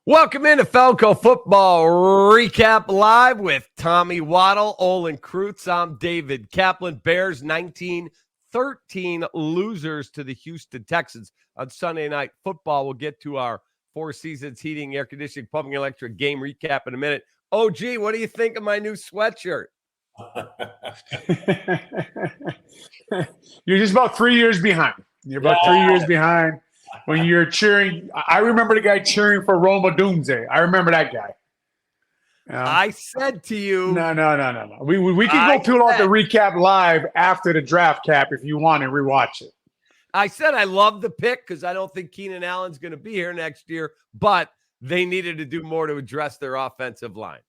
Welcome into Feldco Football Recap Live with Tommy Waddle, Olin Kreutz. I'm David Kaplan. Bears 19-13 losers to the Houston Texans on Sunday Night Football. We'll get to our Four Seasons Heating, Air Conditioning, Plumbing, Electric game recap in a minute. OG, what do you think of my new sweatshirt? You're just about 3 years behind. You're about 3 years behind. When you're cheering, I remember the guy cheering for Roma Doomsday. I remember that guy. I said to you. No. We can go pull out the recap live after the draft cap if you want and rewatch it. I said I love the pick because I don't think Keenan Allen's going to be here next year, but they needed to do more to address their offensive line.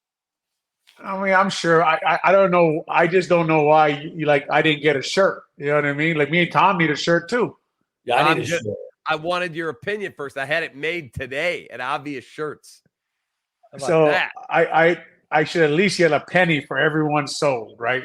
I mean, I'm sure. I don't know. I just don't know why I didn't get a shirt. You know what I mean? Like me and Tom need a shirt too. Yeah, I need a shirt. I wanted your opinion first. I had it made today at Obvious Shirts. So that? I should at least get a penny for everyone sold, right?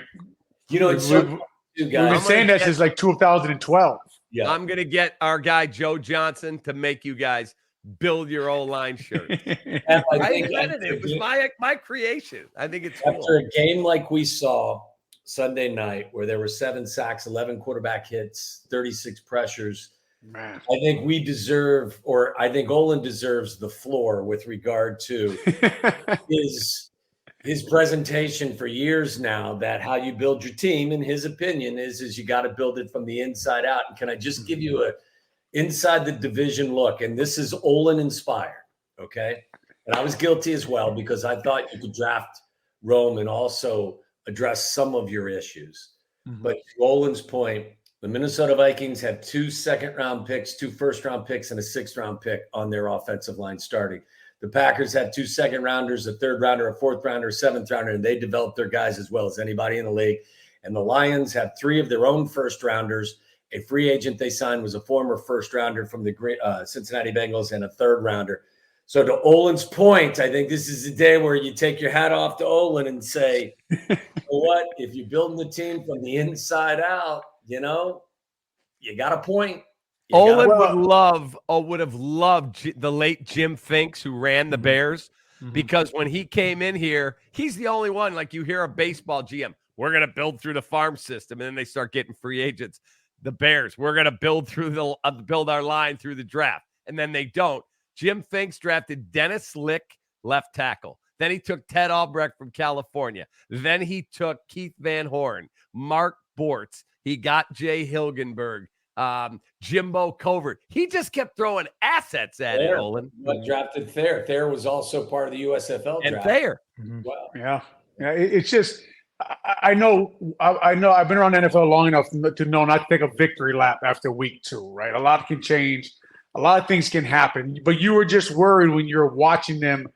You know, we've been saying this since like 2012. Yeah, I'm gonna get our guy Joe Johnson to make you guys build your O-line shirt. It was my creation. I think it's after cool. A game like we saw Sunday night, where there were 7 sacks, 11 quarterback hits, 36 pressures. Man. I think we deserve, or I think Olin deserves the floor with regard to his presentation for years now, that how you build your team, in his opinion, is you got to build it from the inside out. And can I just give you a inside the division look? And this is Olin inspired, okay? And I was guilty as well because I thought you could draft Rome and also address some of your issues. Mm-hmm. But to Olin's point, the Minnesota Vikings had 2 second-round picks, 2 first-round picks, and a 6th-round pick on their offensive line starting. The Packers had 2 second-rounders, a 3rd-rounder, a 4th-rounder, a 7th-rounder, and they developed their guys as well as anybody in the league. And the Lions had 3 of their own first-rounders. A free agent they signed was a former first-rounder from the Cincinnati Bengals and a 3rd-rounder. So to Olin's point, I think this is the day where you take your hat off to Olin and say, you know what, if you're building the team from the inside out, you know, you got a point. Olin would have loved the late Jim Finks, who ran the Bears, because when he came in here, he's the only one. Like, you hear a baseball GM, we're going to build through the farm system, and then they start getting free agents. The Bears, we're going to build through build our line through the draft, and then they don't. Jim Finks drafted Dennis Lick, left tackle. Then he took Ted Albrecht from California. Then he took Keith Van Horn, Mark Bortz. He got Jay Hilgenberg, Jimbo Covert. He just kept throwing assets at it, Olin. What drafted Thayer? Thayer was also part of the USFL draft. And Thayer. Wow. Yeah. It's just, I know. I've been around NFL long enough to know not to take a victory lap after week 2, right? A lot can change. A lot of things can happen. But you were just worried when you're watching them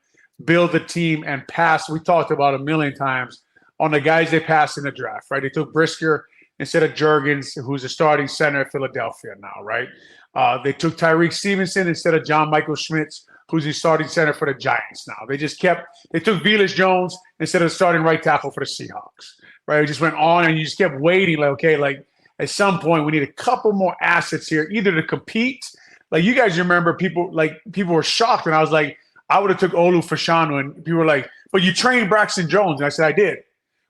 build the team and pass. We talked about a million times on the guys they passed in the draft, right? They took Brisker instead of Juergens, who's a starting center at Philadelphia now, right? They took Tyreek Stevenson instead of John Michael Schmitz, who's the starting center for the Giants now. They took Velus Jones instead of starting right tackle for the Seahawks, right? It just went on, and you just kept waiting, like, at some point we need a couple more assets here, either to compete. Like, you guys remember people were shocked, and I was like, I would have took Olu Fashanu, and people were like, but you trained Braxton Jones. And I said, I did.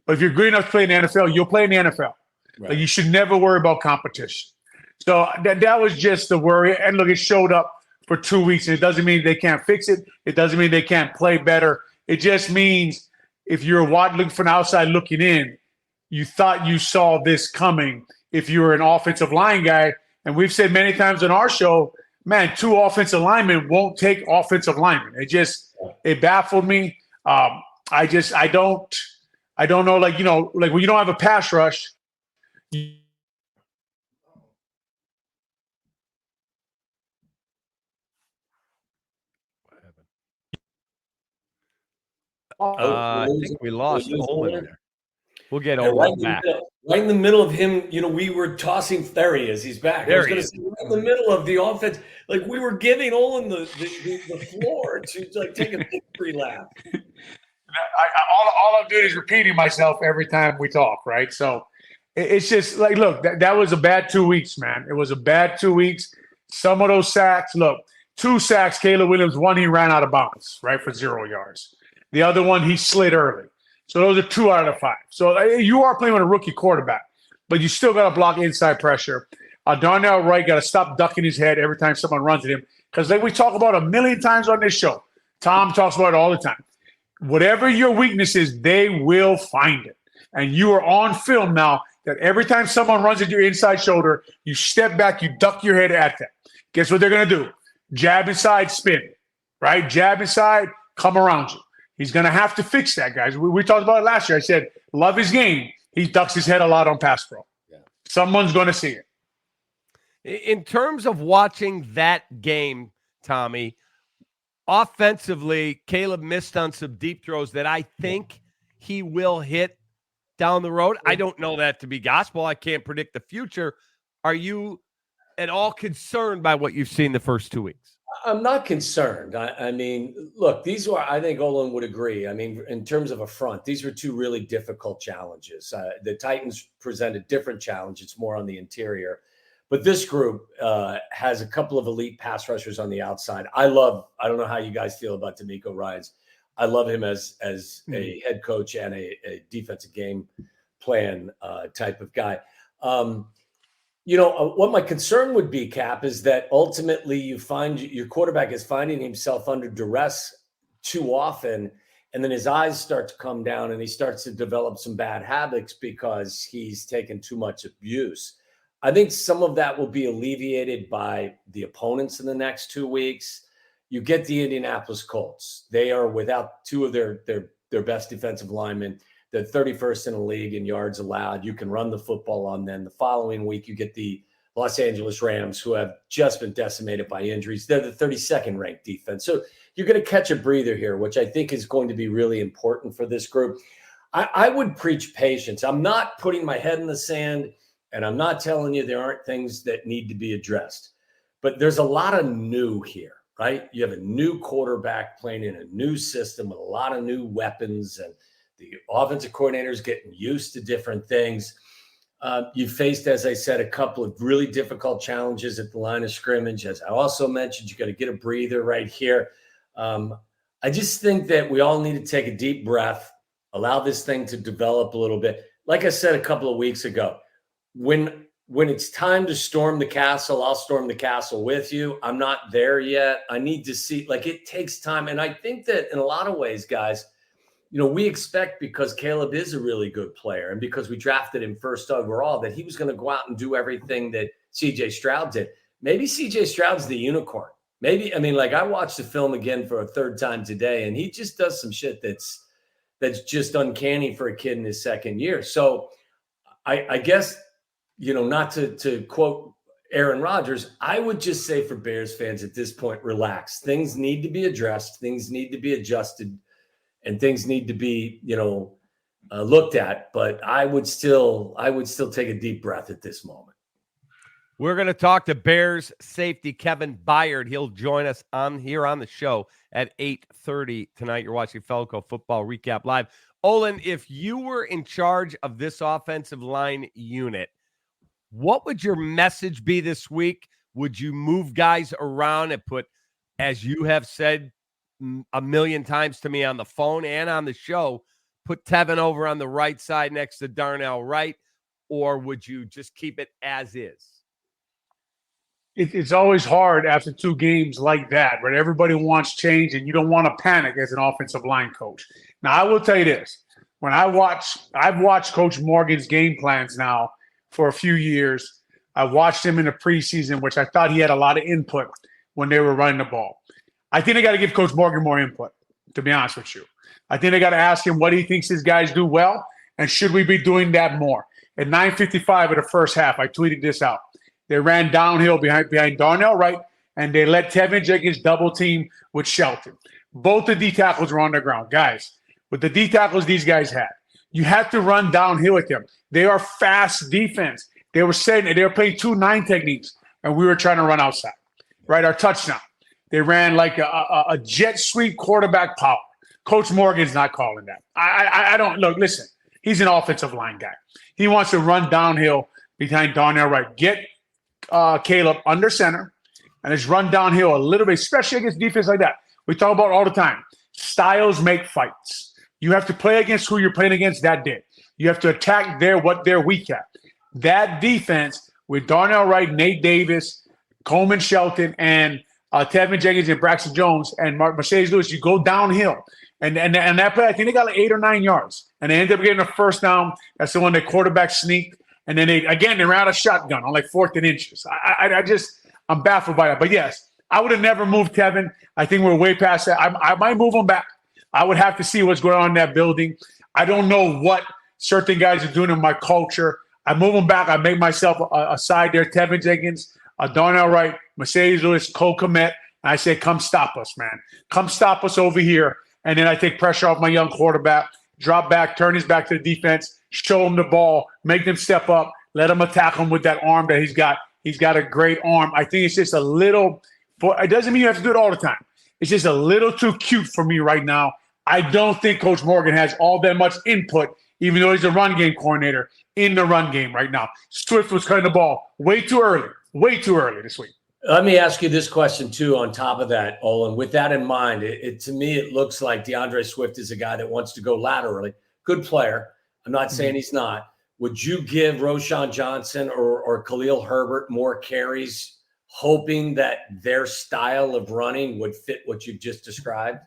But if you're good enough to play in the NFL, you'll play in the NFL. Right. Like, you should never worry about competition. So that was just the worry. And look, it showed up for 2 weeks. And it doesn't mean they can't fix it. It doesn't mean they can't play better. It just means if you're looking from the outside looking in, you thought you saw this coming if you were an offensive line guy. And we've said many times on our show, man, 2 offensive linemen won't take offensive linemen. It baffled me. I don't know, like when you don't have a pass rush, I think we lost Olin there. We'll get Olin back. Right in the middle of him, we were tossing. There he is. He's back. There I was going to say, right in the middle of the offense, like, we were giving Olin the floor to take a victory lap. All I'm doing is repeating myself every time we talk, right? So it's just like, look, that was a bad 2 weeks, man. It was a bad 2 weeks. Some of those sacks, look, 2 sacks, Caleb Williams. 1, he ran out of bounds, right, for 0 yards. The other one, he slid early. So those are 2 out of the 5. So you are playing with a rookie quarterback, but you still got to block inside pressure. Darnell Wright got to stop ducking his head every time someone runs at him, because like we talk about a million times on this show, Tom talks about it all the time. Whatever your weakness is, they will find it. And you are on film now that every time someone runs at your inside shoulder, you step back, you duck your head at them. Guess what they're going to do? Jab inside, spin, right? Jab inside, come around you. He's going to have to fix that, guys. We talked about it last year. I said, love his game. He ducks his head a lot on pass pro. Yeah. Someone's going to see it. In terms of watching that game, Tommy, offensively, Caleb missed on some deep throws that I think he will hit down the road. I don't know that to be gospel. I can't predict the future. Are you at all concerned by what you've seen the first 2 weeks? I'm not concerned. I mean, look, these were, I think Olin would agree. I mean, in terms of a front, these were 2 really difficult challenges. The Titans presented different challenges. It's more on the interior. But this group has a couple of elite pass rushers on the outside. I don't know how you guys feel about D'Amico Ryans. I love him as a head coach and a defensive game plan type of guy. What my concern would be, Cap, is that ultimately you find your quarterback is finding himself under duress too often, and then his eyes start to come down and he starts to develop some bad habits because he's taken too much abuse. I think some of that will be alleviated by the opponents in the next 2 weeks. You get the Indianapolis Colts. They are without 2 of their best defensive linemen. They're 31st in the league in yards allowed. You can run the football on them. The following week, you get the Los Angeles Rams, who have just been decimated by injuries. They're the 32nd ranked defense. So you're going to catch a breather here, which I think is going to be really important for this group. I would preach patience. I'm not putting my head in the sand, and I'm not telling you there aren't things that need to be addressed. But there's a lot of new here, right? You have a new quarterback playing in a new system with a lot of new weapons, and the offensive coordinator's getting used to different things. You faced, as I said, a couple of really difficult challenges at the line of scrimmage. As I also mentioned, you got to get a breather right here. I just think that we all need to take a deep breath, allow this thing to develop a little bit. Like I said a couple of weeks ago, when it's time to storm the castle, I'll storm the castle with you. I'm not there yet. I need to see, it takes time. And I think that in a lot of ways, guys, we expect, because Caleb is a really good player and because we drafted him first overall, that he was going to go out and do everything that CJ Stroud did. Maybe CJ Stroud's the unicorn. Maybe, I watched the film again for a 3rd time today, and he just does some shit that's just uncanny for a kid in his 2nd year. So I guess, not to quote Aaron Rodgers, I would just say for Bears fans at this point, relax. Things need to be addressed. Things need to be adjusted. And things need to be, looked at. But I would still take a deep breath at this moment. We're going to talk to Bears safety Kevin Byard. He'll join us here on the show at 8:30 tonight. You're watching Feldco Football Recap Live. Olin, if you were in charge of this offensive line unit, what would your message be this week? Would you move guys around and put, as you have said a million times to me on the phone and on the show, put Tevin over on the right side next to Darnell Wright, or would you just keep it as is? It's always hard after 2 games like that, where everybody wants change and you don't want to panic as an offensive line coach. Now, I will tell you this. When I've watched Coach Morgan's game plans now for a few years. I watched him in the preseason, which I thought he had a lot of input when they were running the ball. I think they got to give Coach Morgan more input, to be honest with you. I think they got to ask him what he thinks his guys do well, and should we be doing that more? At 9:55 of the first half, I tweeted this out. They ran downhill behind Darnell Wright, and they let Tevin Jenkins double team with Shelton. Both the D tackles were on the ground. Guys, with the D tackles these guys had, you had to run downhill with them. They are fast defense. They were saying they were playing 2-9 techniques, and we were trying to run outside. Right, our touchdown. They ran like a jet sweep quarterback power. Coach Morgan's not calling that. I don't look. Listen, he's an offensive line guy. He wants to run downhill behind Darnell Wright. Get Caleb under center and just run downhill a little bit, especially against defense like that. We talk about it all the time. Styles make fights. You have to play against who you're playing against that day. You have to attack what they're weak at. That defense with Darnell Wright, Nate Davis, Coleman Shelton, and Tevin Jenkins and Braxton Jones and Mercedes Lewis, you go downhill. And that play, I think they got like 8 or 9 yards. And they ended up getting a first down. That's the one that quarterback sneaked. And then they ran out of shotgun on like 4th and inches. I'm baffled by that. But yes, I would have never moved Tevin. I think we're way past that. I might move him back. I would have to see what's going on in that building. I don't know what certain guys are doing in my culture. I move him back. I make myself a side there. Tevin Jenkins, Darnell Wright, Mercedes Lewis, Cole Kmet. And I say, come stop us, man. Come stop us over here. And then I take pressure off my young quarterback, drop back, turn his back to the defense, show him the ball, make them step up, let him attack him with that arm that he's got. He's got a great arm. I think it's just a little – it doesn't mean you have to do it all the time. It's just a little too cute for me right now. I don't think Coach Morgan has all that much input, even though he's a run game coordinator, in the run game right now. Swift was cutting the ball way too early this week. Let me ask you this question, too, on top of that, Olin. With that in mind, to me, it looks like DeAndre Swift is a guy that wants to go laterally. Good player. I'm not saying he's not. Would you give Roschon Johnson or Khalil Herbert more carries, hoping that their style of running would fit what you've just described?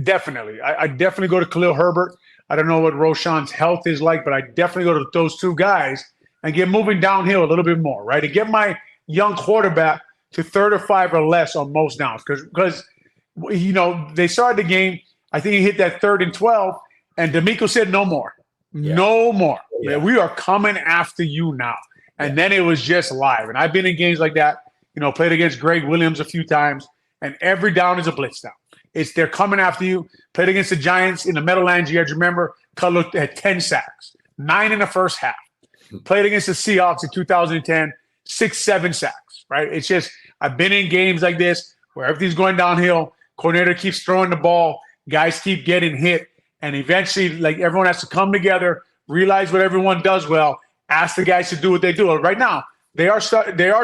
Definitely. I definitely go to Khalil Herbert. I don't know what Roschon's health is like, but I definitely go to those two guys and get moving downhill a little bit more, right? To get my young quarterback to 3rd or 5 or less on most downs. Because they started the game, I think he hit that 3rd and 12, and D'Amico said no more. Yeah. No more. Yeah. Man, we are coming after you now. And then it was just live. And I've been in games like that, played against Greg Williams a few times, and every down is a blitz down. They're coming after you. Played against the Giants in the Meadowlands. You had to remember, Cutler had 10 sacks, 9 in the first half. Played against the Seahawks in 2010, 6-7 sacks, right? It's just, I've been in games like this where everything's going downhill. Coordinator keeps throwing the ball. Guys keep getting hit. And eventually, like, everyone has to come together, realize what everyone does well, ask the guys to do what they do. Right now, they are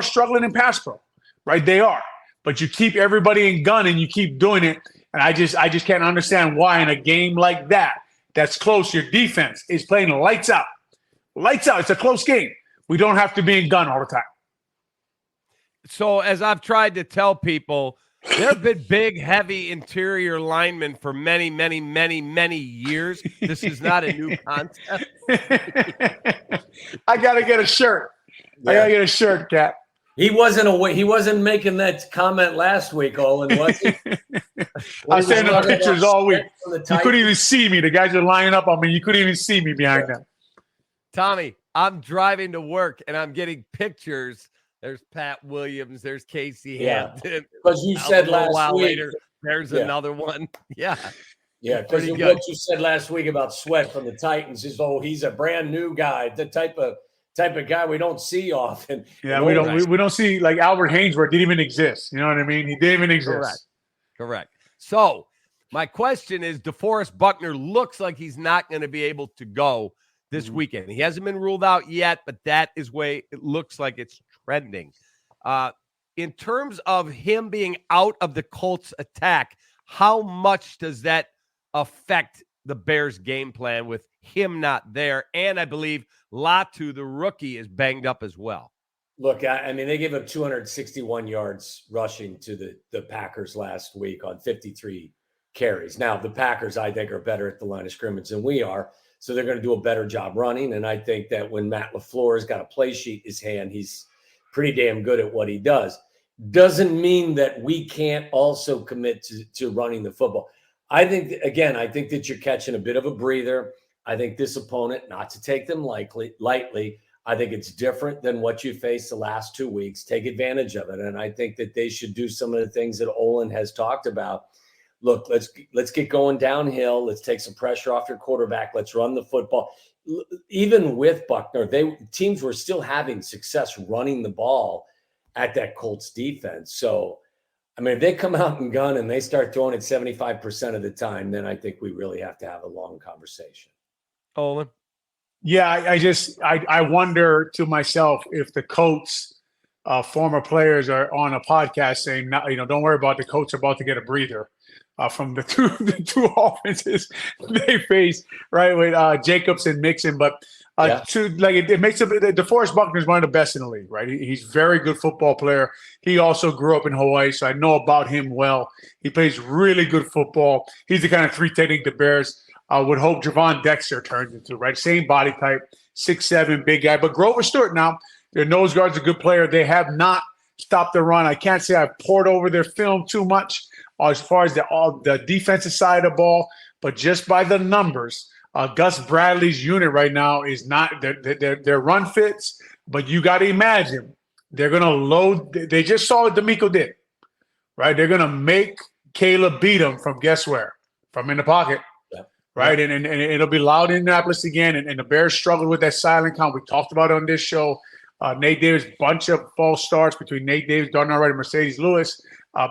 struggling in pass pro, right? They are. But you keep everybody in gun and you keep doing it. And I just can't understand why in a game like that's close, your defense is playing lights out. Lights out. It's a close game. We don't have to be in gun all the time. So as I've tried to tell people, there have been big, heavy interior linemen for many, many, many, many years. This is not a new concept. I got to get a shirt. Yeah. I got to get a shirt, Cap. He wasn't making that comment last week, Olin, was he? I sent him pictures all week. You couldn't even see me. The guys are lining up on me. You couldn't even see me behind them. Tommy, I'm driving to work, and I'm getting pictures. There's Pat Williams. There's Casey Hampton. Because you said last week. Later, there's another one. Yeah. Yeah, because what you said last week about Sweat from the Titans is, he's a brand new guy, the type of guy we don't see often. Yeah, we don't see, like, Albert Hainsworth didn't even exist. You know what I mean? He didn't even exist. Correct. So my question is, DeForest Buckner looks like he's not going to be able to go this weekend. He hasn't been ruled out yet, but that is way it looks like it's trending. In terms of him being out of the Colts attack, how much does that affect the Bears game plan with him not there? And I believe Latu, the rookie, is banged up as well. Look, I mean, they gave up 261 yards rushing to the Packers last week on 53 carries. Now, the Packers, I think, are better at the line of scrimmage than we are, so they're going to do a better job running. And I think that when Matt LaFleur's got a play sheet in his hand, he's pretty damn good at what he does. Doesn't mean that we can't also commit to running the football. I think that you're catching a bit of a breather. I think this opponent, not to take them lightly, I think it's different than what you faced the last 2 weeks. Take advantage of it. And I think that they should do some of the things that Olin has talked about. Look, let's get going downhill. Let's take some pressure off your quarterback. Let's run the football. Even with Buckner, teams were still having success running the ball at that Colts defense. So, I mean, if they come out and gun and they start throwing it 75% of the time, then I think we really have to have a long conversation. Olin? Yeah, I wonder to myself if the Colts former players are on a podcast saying, don't worry about the coach about to get a breather from the two offenses they face, right, with Jacobs and Mixon. But it makes DeForest Buckner is one of the best in the league, right? He's a very good football player. He also grew up in Hawaii, so I know about him well. He plays really good football. He's the kind of 3 technique the Bears would hope Javon Dexter turns into, right? Same body type, 6'7", big guy. But Grover Stewart now, their nose guard's a good player. They have not stopped the run. I can't say I've poured over their film too much as far as the defensive side of the ball, but just by the numbers, Gus Bradley's unit right now is not their run fits. But you got to imagine they're going to load. They just saw what D'Amico did, right? They're going to make Caleb beat him from guess where? From in the pocket. Right, and it'll be loud in Indianapolis again, and the Bears struggled with that silent count. We talked about it on this show. Nate Davis, bunch of false starts between Nate Davis, Darnell Wright, and Mercedes Lewis.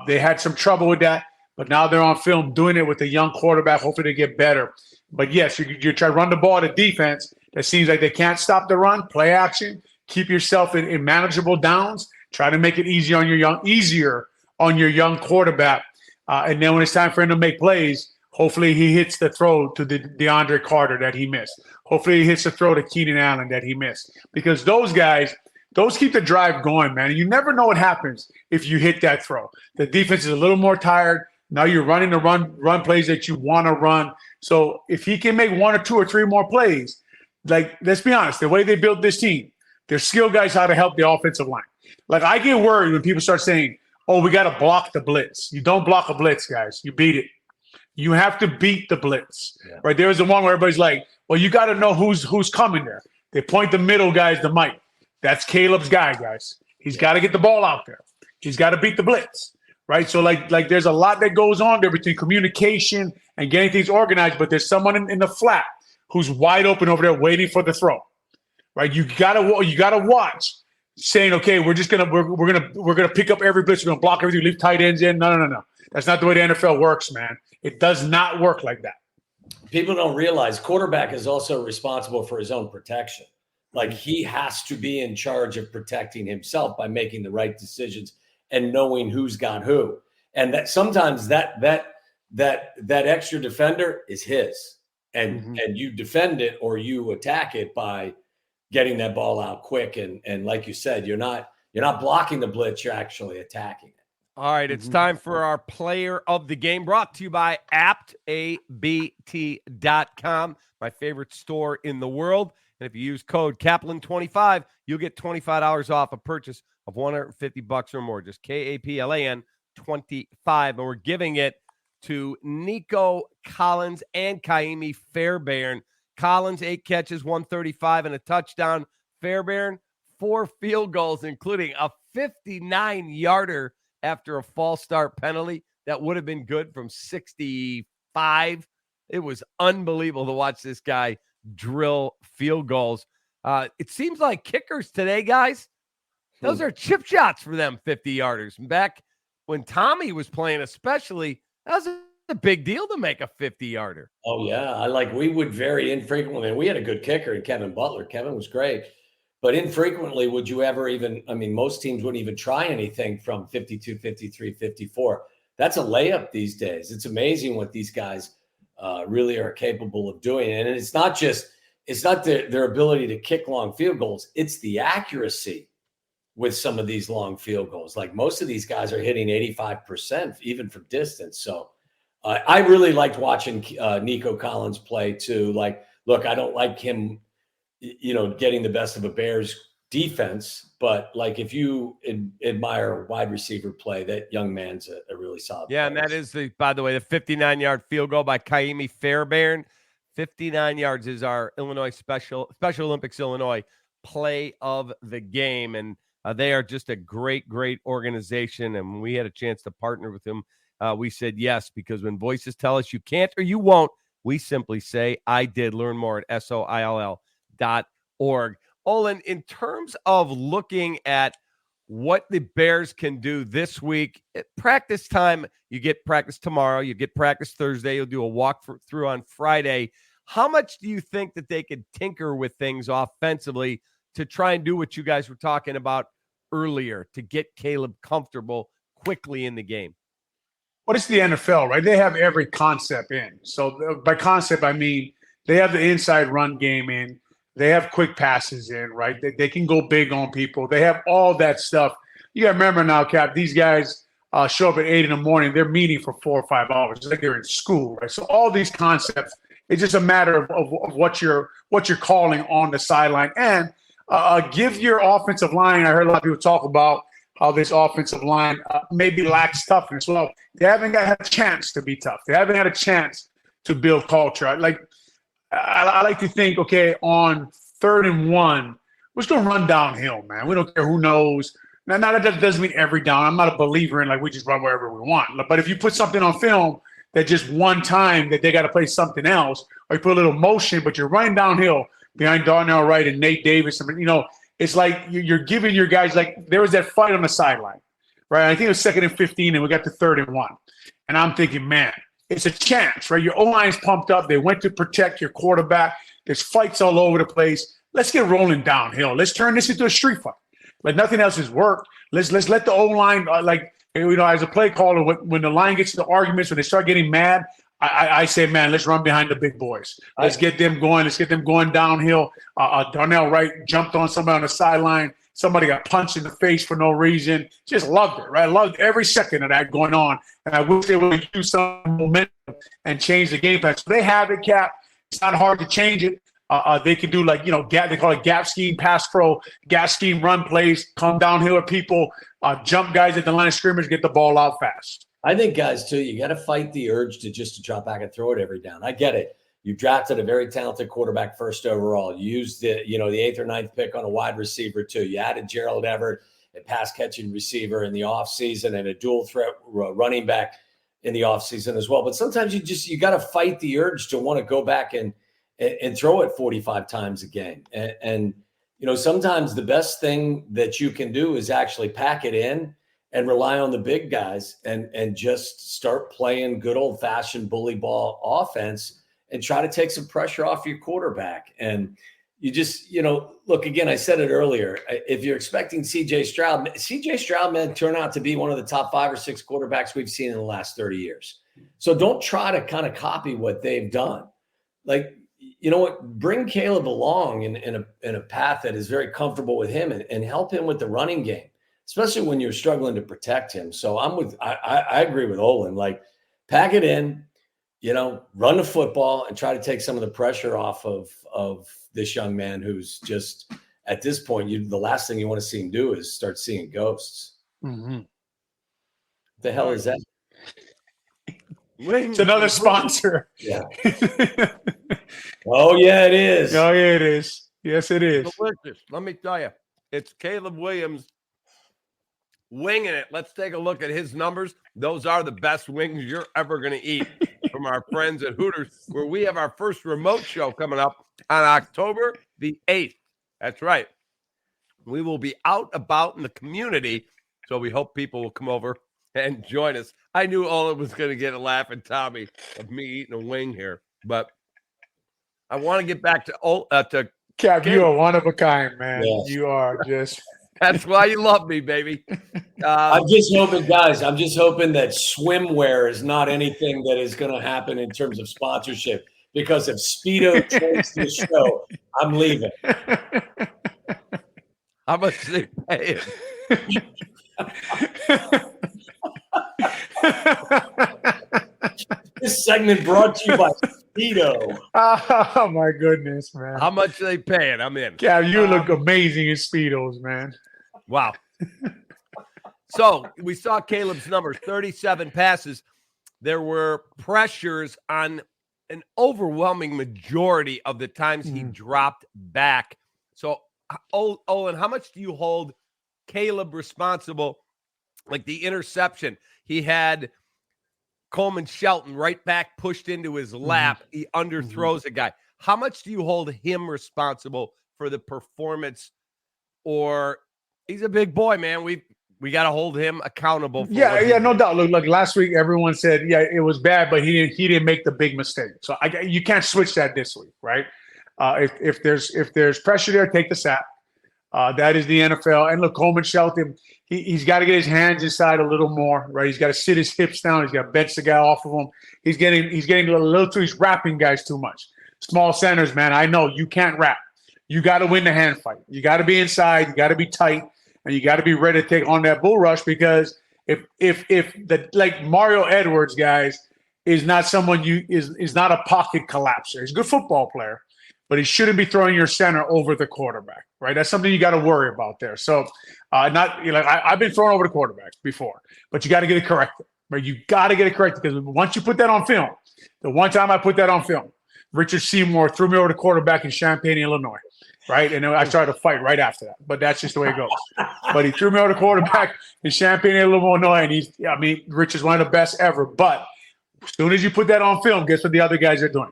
They had some trouble with that, but now they're on film doing it with a young quarterback. Hopefully they get better. But yes, you try to run the ball to defense. That seems like they can't stop the run. Play action. Keep yourself in manageable downs. Try to make it easier on your young quarterback. And then when it's time for him to make plays, hopefully he hits the throw to the DeAndre Carter that he missed. Hopefully he hits the throw to Keenan Allen that he missed. Because those guys, those keep the drive going, man. You never know what happens if you hit that throw. The defense is a little more tired. Now you're running the run plays that you want to run. So if he can make 1 or 2 or 3 more plays, like, let's be honest, the way they built this team, they're skilled guys how to help the offensive line. Like, I get worried when people start saying, oh, we got to block the blitz. You don't block a blitz, guys. You beat it. You have to beat the blitz, right? There was the one where everybody's like, well, you got to know who's coming there. They point the middle guys to Mike. That's Caleb's guy, guys. He's got to get the ball out there. He's got to beat the blitz, right? So, like there's a lot that goes on there between communication and getting things organized, but there's someone in the flat who's wide open over there waiting for the throw, right? You gotta watch, saying, okay, we're gonna pick up every blitz, we're gonna block everything, leave tight ends in. No. That's not the way the NFL works, man. It does not work like that. People don't realize quarterback is also responsible for his own protection. Like, he has to be in charge of protecting himself by making the right decisions and knowing who's got who. And that sometimes that extra defender is his, and you defend it or you attack it by getting that ball out quick. And like you said, you're not blocking the blitz, you're actually attacking it. All right, it's time for our player of the game, brought to you by aptabt.com, my favorite store in the world. And if you use code Kaplan25, you'll get $25 off a purchase of $150 or more. Just KAPLAN 25. And we're giving it to Nico Collins and Kaimi Fairbairn. Collins, 8 catches, 135 and a touchdown. Fairbairn, 4 field goals, including a 59-yarder after a false start penalty. That would have been good from 65. It was unbelievable to watch this guy drill field goals. It seems like kickers today, guys, those are chip shots for them 50-yarders. Back when Tommy was playing especially, that was a big deal to make a 50-yarder. Oh, yeah. We would very infrequently. We had a good kicker in Kevin Butler. Kevin was great. But infrequently would you ever even, most teams wouldn't even try anything from 52, 53, 54. That's a layup these days. It's amazing what these guys really are capable of doing. And it's not their ability to kick long field goals. It's the accuracy with some of these long field goals. Like, most of these guys are hitting 85%, even from distance. So I really liked watching Nico Collins play too. Like, look, I don't like him, getting the best of a Bears defense, but like, if you admire wide receiver play, that young man's a really solid player. And that is by the way, the 59-yard field goal by Kaimi Fairbairn. 59 yards is our Illinois Special Olympics Illinois play of the game. And they are just a great, great organization. And when we had a chance to partner with them, we said yes, because when voices tell us you can't or you won't, we simply say, I did. Learn more at SOILL.org. Olin, in terms of looking at what the Bears can do this week, at practice time, you get practice tomorrow, you get practice Thursday, you'll do a walk through on Friday. How much do you think that they could tinker with things offensively to try and do what you guys were talking about earlier to get Caleb comfortable quickly in the game? Well, it's the NFL, right? They have every concept in. So by concept, I mean they have the inside run game in. They have quick passes in, right? They can go big on people. They have all that stuff. You got to remember now, Cap, these guys show up at 8 in the morning. They're meeting for 4 or 5 hours. It's like they're in school, right? So all these concepts, it's just a matter of what you're calling on the sideline. And give your offensive line, I heard a lot of people talk about how this offensive line maybe lacks toughness. Well, they haven't had a chance to be tough. They haven't had a chance to build culture. I like to think, okay, on 3rd and 1, we're just going to run downhill, man. We don't care who knows. Now, that doesn't mean every down. I'm not a believer in we just run wherever we want. But if you put something on film that just one time that they got to play something else, or you put a little motion, but you're running downhill behind Darnell Wright and Nate Davis, it's like you're giving your guys, there was that fight on the sideline, right? I think it was 2nd and 15, and we got to 3rd and 1. And I'm thinking, man, it's a chance, right? Your O-line's pumped up. They went to protect your quarterback. There's fights all over the place. Let's get rolling downhill. Let's turn this into a street fight. Nothing else has worked. Let's let the O-line, as a play caller, when the line gets to the arguments, when they start getting mad, I say, man, let's run behind the big boys. Let's get them going. Let's get them going downhill. Darnell Wright jumped on somebody on the sideline. Somebody got punched in the face for no reason. Just loved it, right? I loved every second of that going on. And I wish they would use some momentum and change the game plan. So they have it, Cap. It's not hard to change it. They can do they call it gap scheme, pass pro, gap scheme, run plays, come downhill at people, jump guys at the line of scrimmage, get the ball out fast. I think, guys, too, you got to fight the urge to drop back and throw it every down. I get it. You drafted a very talented quarterback 1st overall. You used the 8th or 9th pick on a wide receiver, too. You added Gerald Everett, a pass-catching receiver in the offseason, and a dual threat running back in the offseason as well. But sometimes you got to fight the urge to want to go back and throw it 45 times a game. And sometimes the best thing that you can do is actually pack it in and rely on the big guys and just start playing good old-fashioned bully ball offense and try to take some pressure off your quarterback. And you just, look, again, I said it earlier, if you're expecting C.J. Stroud may turn out to be one of the top 5 or 6 quarterbacks we've seen in the last 30 years. So don't try to kind of copy what they've done. You know what? Bring Caleb along in a path that is very comfortable with him and help him with the running game, especially when you're struggling to protect him. So I agree with Olin. Pack it in, run the football and try to take some of the pressure off of this young man who's just at this point. The last thing you want to see him do is start seeing ghosts. Mm-hmm. The hell is that? It's another sponsor. Yeah. Oh, yeah, it is. Oh, yeah, it is. Yes, it is. Delicious. Let me tell you, it's Caleb Williams winging it. Let's take a look at his numbers. Those are the best wings you're ever going to eat from our friends at Hooters, where we have our first remote show coming up on October the 8th. That's right. We will be out about in the community, so we hope people will come over and join us. I knew Olin was going to get a laugh at Tommy of me eating a wing here, but I want to get back to Cap. You are one of a kind, man. Yes. You are just. That's why you love me, baby. I'm just hoping, guys. I'm just hoping that swimwear is not anything that is going to happen in terms of sponsorship. Because if Speedo joins the show, I'm leaving. How much do they pay him? This segment brought to you by Speedo. Oh my goodness, man! How much do they pay it? I'm in. Cap, you look amazing in Speedos, man. Wow. So we saw Caleb's numbers: 37 passes. There were pressures on an overwhelming majority of the times he dropped back. So, Olin, how much do you hold Caleb responsible? Like the interception, he had Coleman Shelton right back pushed into his lap. He underthrows a guy. How much do you hold him responsible for the performance? Or he's a big boy, man. We got to hold him accountable. For no doubt. Look, last week everyone said, it was bad, but he didn't make the big mistake. So you can't switch that this week, right? If there's pressure there, take the sack. That is the NFL. And look, Coleman Shelton, he's got to get his hands inside a little more, right? He's got to sit his hips down. He's got to bench the guy off of him. He's getting a little too. He's wrapping guys too much. Small centers, man. I know you can't wrap. You got to win the hand fight. You got to be inside. You got to be tight, and you got to be ready to take on that bull rush because if the like Mario Edwards, guys, is not someone is not a pocket collapser. He's a good football player, but he shouldn't be throwing your center over the quarterback, right? That's something you got to worry about there. So, I've been thrown over the quarterback before, but you got to get it corrected, right? You got to get it corrected because once you put that on film, the one time I put that on film, Richard Seymour threw me over the quarterback in Champaign, Illinois, right? And I started to fight right after that, but that's just the way it goes. But he threw me over the quarterback in Champaign, Illinois, and Richard's one of the best ever. But as soon as you put that on film, guess what the other guys are doing?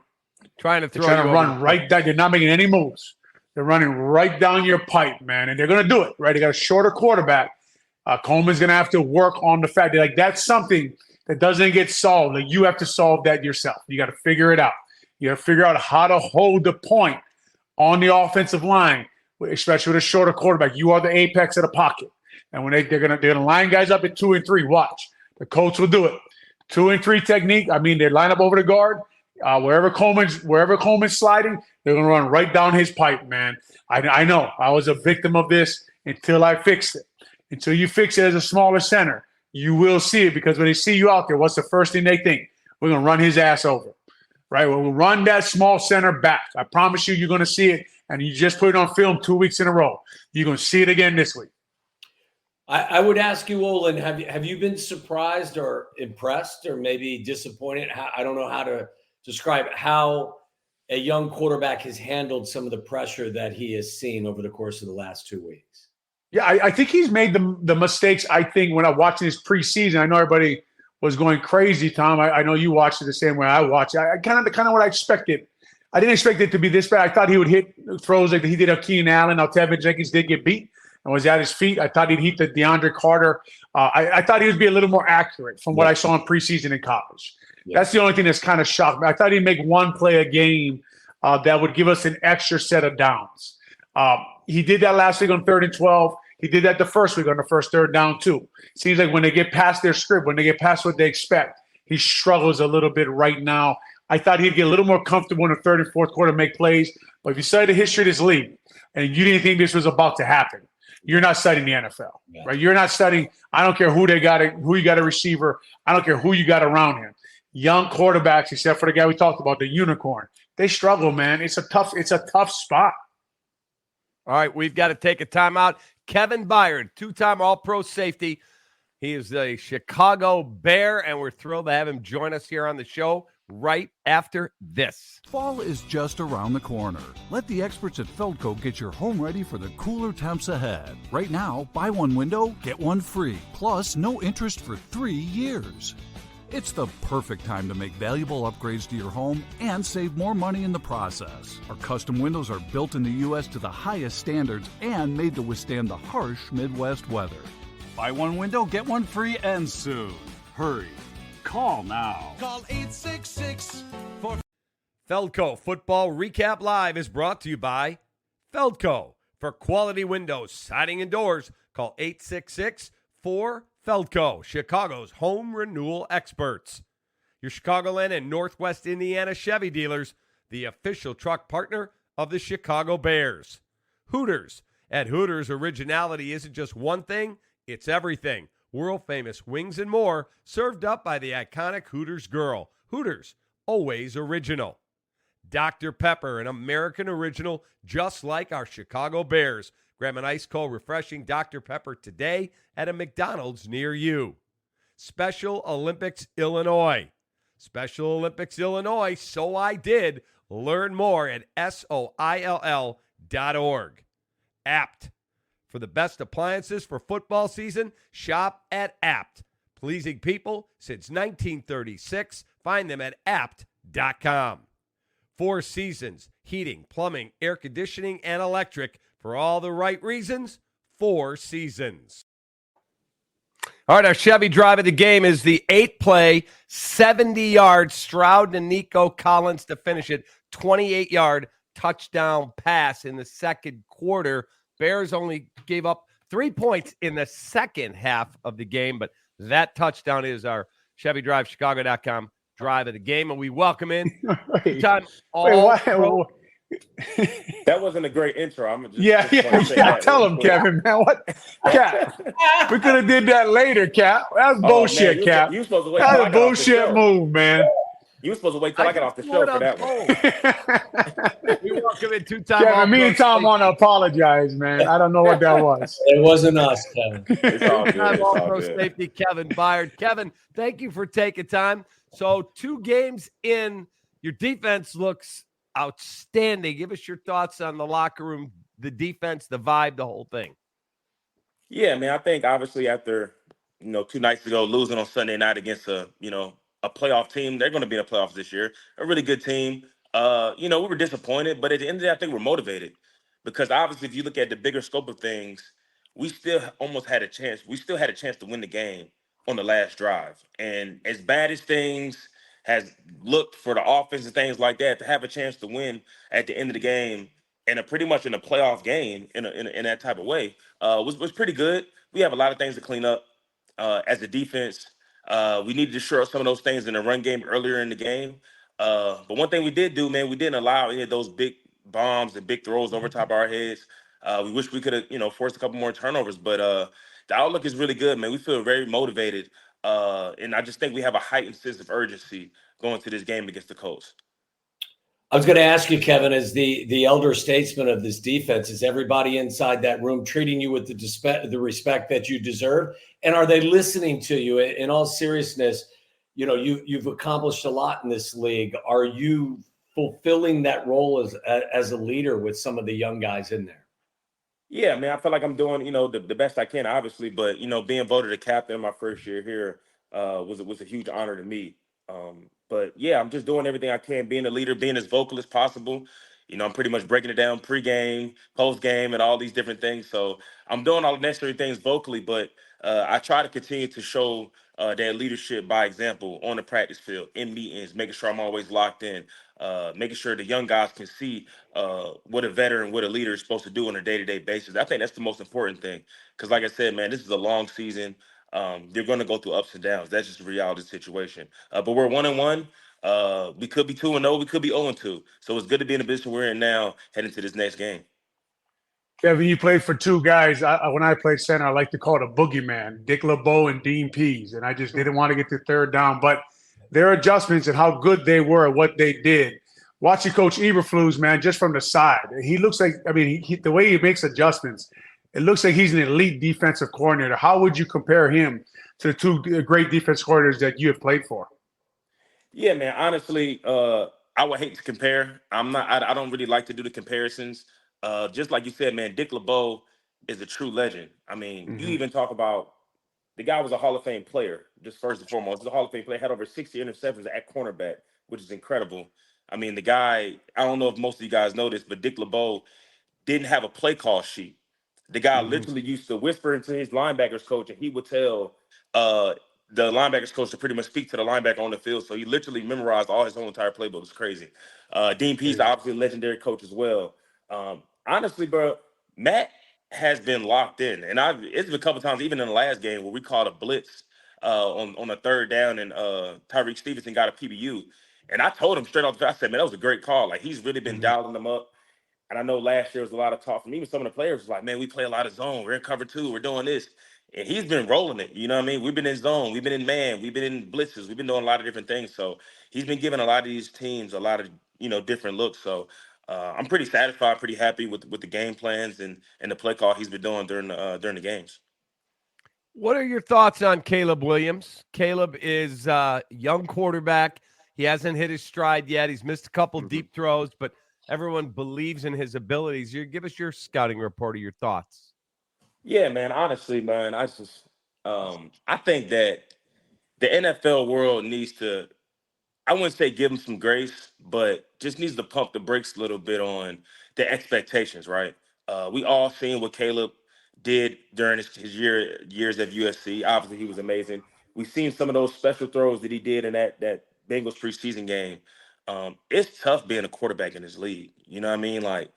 Trying to run right down. They're not making any moves. They're running right down your pipe, man, and they're going to do it, right? They got a shorter quarterback. Coleman's going to have to work on the fact that that's something that doesn't get solved. Like you have to solve that yourself. You got to figure it out. You got to figure out how to hold the point on the offensive line, especially with a shorter quarterback. You are the apex of the pocket, and when they're gonna line guys up at 2 and 3. Watch, the coach will do it. 2 and 3 technique. They line up over the guard. Wherever Coleman's sliding, they're gonna run right down his pipe, man. I know. I was a victim of this until I fixed it. Until you fix it as a smaller center, you will see it because when they see you out there, what's the first thing they think? We're gonna run his ass over. Right, we'll run that small center back. I promise you, you're going to see it, and you just put it on film 2 weeks in a row. You're going to see it again this week. I would ask you, Olin, have you been surprised or impressed or maybe disappointed? I don't know how to describe how a young quarterback has handled some of the pressure that he has seen over the course of the last 2 weeks. Yeah, I think he's made the mistakes. I think when I watched his preseason, I know everybody was going crazy, Tom. I know you watched it the same way I watched it. I kind of what I expected. I didn't expect it to be this bad. I thought he would hit throws like he did of Keenan Allen. Now Tevin Jenkins did get beat and was at his feet. I thought he'd hit the DeAndre Carter. I thought he would be a little more accurate from what I saw in preseason in college. Yeah. That's the only thing that's kind of shocked me. I thought he'd make one play a game that would give us an extra set of downs. He did that last week on 3rd and 12. He did that the first week on the first 3rd down too. Seems like when they get past their script, when they get past what they expect, he struggles a little bit right now. I thought he'd get a little more comfortable in the 3rd and 4th quarter, make plays. But if you study the history of this league and you didn't think this was about to happen, you're not studying the NFL, right? You're not studying. I don't care who you got a receiver. I don't care who you got around him. Young quarterbacks, except for the guy we talked about, the unicorn, they struggle, man. It's a tough spot. All right, we've got to take a timeout. Kevin Byard, 2-time All-Pro safety. He is a Chicago Bear, and we're thrilled to have him join us here on the show right after this. Fall is just around the corner. Let the experts at Feldco get your home ready for the cooler temps ahead. Right now, buy one window, get one free. Plus, no interest for 3 years. It's the perfect time to make valuable upgrades to your home and save more money in the process. Our custom windows are built in the U.S. to the highest standards and made to withstand the harsh Midwest weather. Buy one window, get one free, and soon. Hurry. Call now. Call 866 for Feldco Football Recap Live is brought to you by Feldco. For quality windows, siding, and doors, call 866-4FELDCO, Chicago's home renewal experts. Your Chicagoland and Northwest Indiana Chevy dealers, the official truck partner of the Chicago Bears. Hooters. At Hooters, originality isn't just one thing, it's everything. World-famous wings and more, served up by the iconic Hooters girl. Hooters, always original. Dr. Pepper, an American original, just like our Chicago Bears. Grab an ice-cold, refreshing Dr. Pepper today at a McDonald's near you. Special Olympics Illinois. Special Olympics Illinois, so I did. Learn more at SOILL.org. Apt. For the best appliances for football season, shop at Apt. Pleasing people since 1936. Find them at apt.com. 4 Seasons, heating, plumbing, air conditioning, and electric. For all the right reasons, 4 Seasons. All right, our Chevy drive of the game is the 8-play, 70-yard Stroud and Nico Collins to finish it. 28-yard touchdown pass in the second quarter Bears only gave up 3 points in the second half of the game, but that touchdown is our Chevy Drive, Chicago.com drive of the game, and we welcome in two-time All-Pro. That wasn't a great intro. I'm just Yeah. Tell him, Kevin, man. What, Cap? We could have did that later, Cap. That's bullshit, Cap. You supposed to wait. That's a bullshit move, man. You were supposed to wait till I got off the show for that one. We welcome in two-time Kevin, All-Pro. me and Tom want to apologize, man. I don't know what that was. It wasn't us, Kevin. It's all good. Two-time It's all All-Pro good. safety Kevin Byard. Kevin, thank you for taking time. So 2 games in, your defense looks outstanding. Give us your thoughts on the locker room, the defense, the vibe, the whole thing. Yeah, man. I think obviously after 2 nights ago losing on Sunday night against a playoff team, they're going to be in the playoffs this year. A really good team. We were disappointed, but at the end of the day, I think we're motivated because obviously if you look at the bigger scope of things, we still almost had a chance. We still had a chance to win the game on the last drive. And as bad as things has looked for the offense and things like that, to have a chance to win at the end of the game and pretty much in a playoff game in that type of way was pretty good. We have a lot of things to clean up as a defense. We needed to shore up some of those things in the run game earlier in the game. But one thing we did do, man, we didn't allow any of those big bombs and big throws over top of our heads. We wish we could have, forced a couple more turnovers, but the outlook is really good, man. We feel very motivated. And I just think we have a heightened sense of urgency going to this game against the Colts. I was going to ask you, Kevin, as the elder statesman of this defense, is everybody inside that room treating you with the respect that you deserve? And are they listening to you? In all seriousness, you've accomplished a lot in this league. Are you fulfilling that role as a leader with some of the young guys in there? Yeah, man, I feel like I'm doing, the best I can, obviously. But, being voted a captain my first year here was a huge honor to me. But, yeah, I'm just doing everything I can, being a leader, being as vocal as possible. I'm pretty much breaking it down pregame, postgame, and all these different things. So I'm doing all the necessary things vocally, but I try to continue to show that leadership by example on the practice field, in meetings, making sure I'm always locked in, making sure the young guys can see what a veteran, what a leader is supposed to do on a day-to-day basis. I think that's the most important thing because, like I said, man, this is a long season. They're going to go through ups and downs. That's just the reality of the situation. But we're 1-1. We could be 2-0. We could be 0-2. So it's good to be in the position we're in now, heading to this next game. Kevin, you played for 2 guys. When I played center, I like to call it a boogeyman, Dick LeBeau and Dean Pease. And I just didn't want to get to third down. But their adjustments and how good they were at what they did. Watching Coach Eberflus, man, just from the side, he looks like, the way he makes adjustments, it looks like he's an elite defensive coordinator. How would you compare him to the 2 great defense coordinators that you have played for? Yeah, man, honestly, I would hate to compare. I don't really like to do the comparisons. Just like you said, man, Dick LeBeau is a true legend. You even talk about the guy was a Hall of Fame player, just first and foremost. He's a Hall of Fame player, had over 60 interceptions at cornerback, which is incredible. The guy, I don't know if most of you guys know this, but Dick LeBeau didn't have a play call sheet. The guy literally used to whisper into his linebackers coach, and he would tell the linebackers coach to pretty much speak to the linebacker on the field. So he literally memorized all his whole entire playbook. It's crazy. Dean Pease, obviously a legendary coach as well. Honestly, bro, Matt has been locked in. And it's been a couple times, even in the last game, where we called a blitz on a third down and Tyreek Stevenson got a PBU. And I told him straight off the bat, I said, man, that was a great call. Like, he's really been dialing them up. And I know last year was a lot of talk from even some of the players was like, man, we play a lot of zone. We're in cover 2. We're doing this. And he's been rolling it. You know what I mean? We've been in zone. We've been in man. We've been in blitzes. We've been doing a lot of different things. So he's been giving a lot of these teams a lot of, different looks. So I'm pretty satisfied, pretty happy with the game plans and the play call he's been doing during the games. What are your thoughts on Caleb Williams? Caleb is a young quarterback. He hasn't hit his stride yet. He's missed a couple deep throws, but everyone believes in his abilities. Give us your scouting report or your thoughts. Yeah, man. Honestly, man, I think that the NFL world needs to, I wouldn't say give him some grace, but just needs to pump the brakes a little bit on the expectations, right? We all seen what Caleb did during his years at USC. Obviously, he was amazing. We've seen some of those special throws that he did in that Bengals preseason game. It's tough being a quarterback in this league. You know what I mean? Like,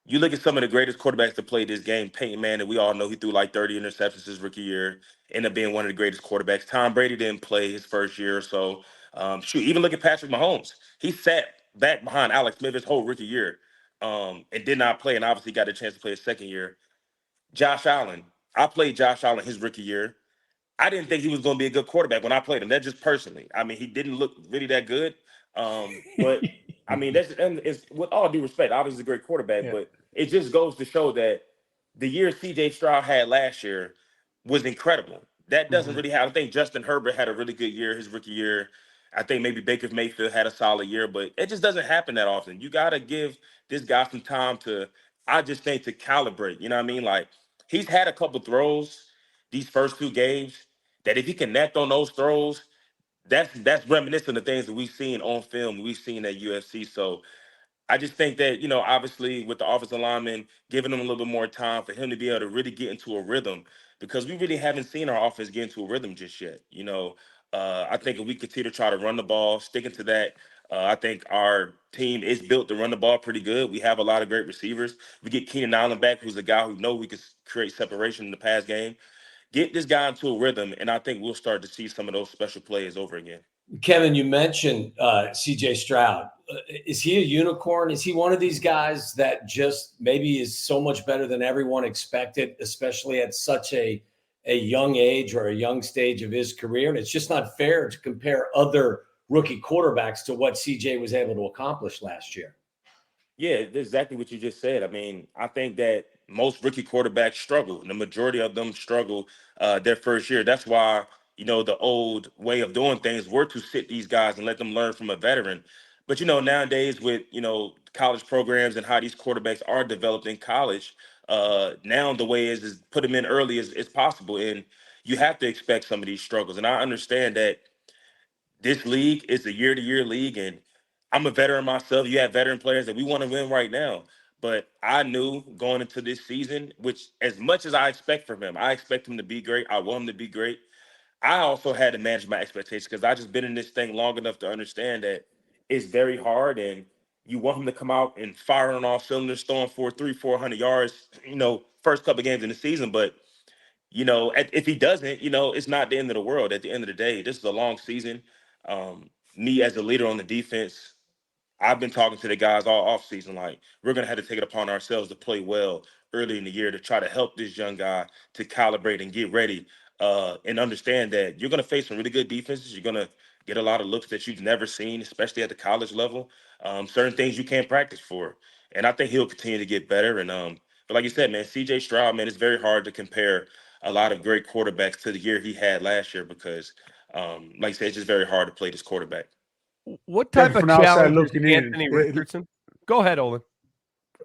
you look at some of the greatest quarterbacks to play this game. Peyton Manning, we all know he threw like 30 interceptions his rookie year, ended up being one of the greatest quarterbacks. Tom Brady didn't play his first year or so. Even look at Patrick Mahomes. He sat back behind Alex Smith his whole rookie year and did not play, and obviously got a chance to play his second year. Josh Allen. I played Josh Allen his rookie year. I didn't think he was going to be a good quarterback when I played him. That's just personally. I mean, he didn't look really that good. But I mean, and it's with all due respect, obviously a great quarterback, but it just goes to show that the year CJ Stroud had last year was incredible. That doesn't really happen. I think Justin Herbert had a really good year his rookie year. I think maybe Baker Mayfield had a solid year, but it just doesn't happen that often. You got to give this guy some time I just think, to calibrate. You know what I mean? Like, he's had a couple throws these first 2 games that if he connect on those throws, that's reminiscent of things that we've seen on film, we've seen at UFC. So I just think that, obviously with the offensive lineman, giving him a little bit more time for him to be able to really get into a rhythm, because we really haven't seen our offense get into a rhythm just yet. I think if we continue to try to run the ball, sticking to that, I think our team is built to run the ball pretty good. We have a lot of great receivers. We get Keenan Allen back, who's a guy who knows we can create separation in the pass game. Get this guy into a rhythm, and I think we'll start to see some of those special plays over again. Kevin, you mentioned CJ Stroud. Is he a unicorn? Is he one of these guys that just maybe is so much better than everyone expected, especially at such a young age or a young stage of his career? And it's just not fair to compare other rookie quarterbacks to what CJ was able to accomplish last year. Yeah, that's exactly what you just said. I mean, I think that most rookie quarterbacks struggle. The majority of them struggle their first year. That's why, the old way of doing things were to sit these guys and let them learn from a veteran. But, nowadays with, college programs and how these quarterbacks are developed in college, now the way is put them in early as possible. And you have to expect some of these struggles. And I understand that this league is a year-to-year league, and I'm a veteran myself. You have veteran players that we want to win right now. But I knew going into this season, which as much as I expect from him, I expect him to be great. I want him to be great. I also had to manage my expectations because I just been in this thing long enough to understand that it's very hard, and you want him to come out and fire on all cylinders, throwing for 300-400 yards, first couple of games in the season. But, if he doesn't, it's not the end of the world. At the end of the day, this is a long season. Me as a leader on the defense, I've been talking to the guys all offseason, like, we're going to have to take it upon ourselves to play well early in the year to try to help this young guy to calibrate and get ready and understand that you're going to face some really good defenses. You're going to get a lot of looks that you've never seen, especially at the college level. Certain things you can't practice for. And I think he'll continue to get better. And but like you said, man, CJ Stroud, man, it's very hard to compare a lot of great quarterbacks to the year he had last year because, like I said, it's just very hard to play this quarterback. What type of challenge is Anthony Richardson? Go ahead, Olin.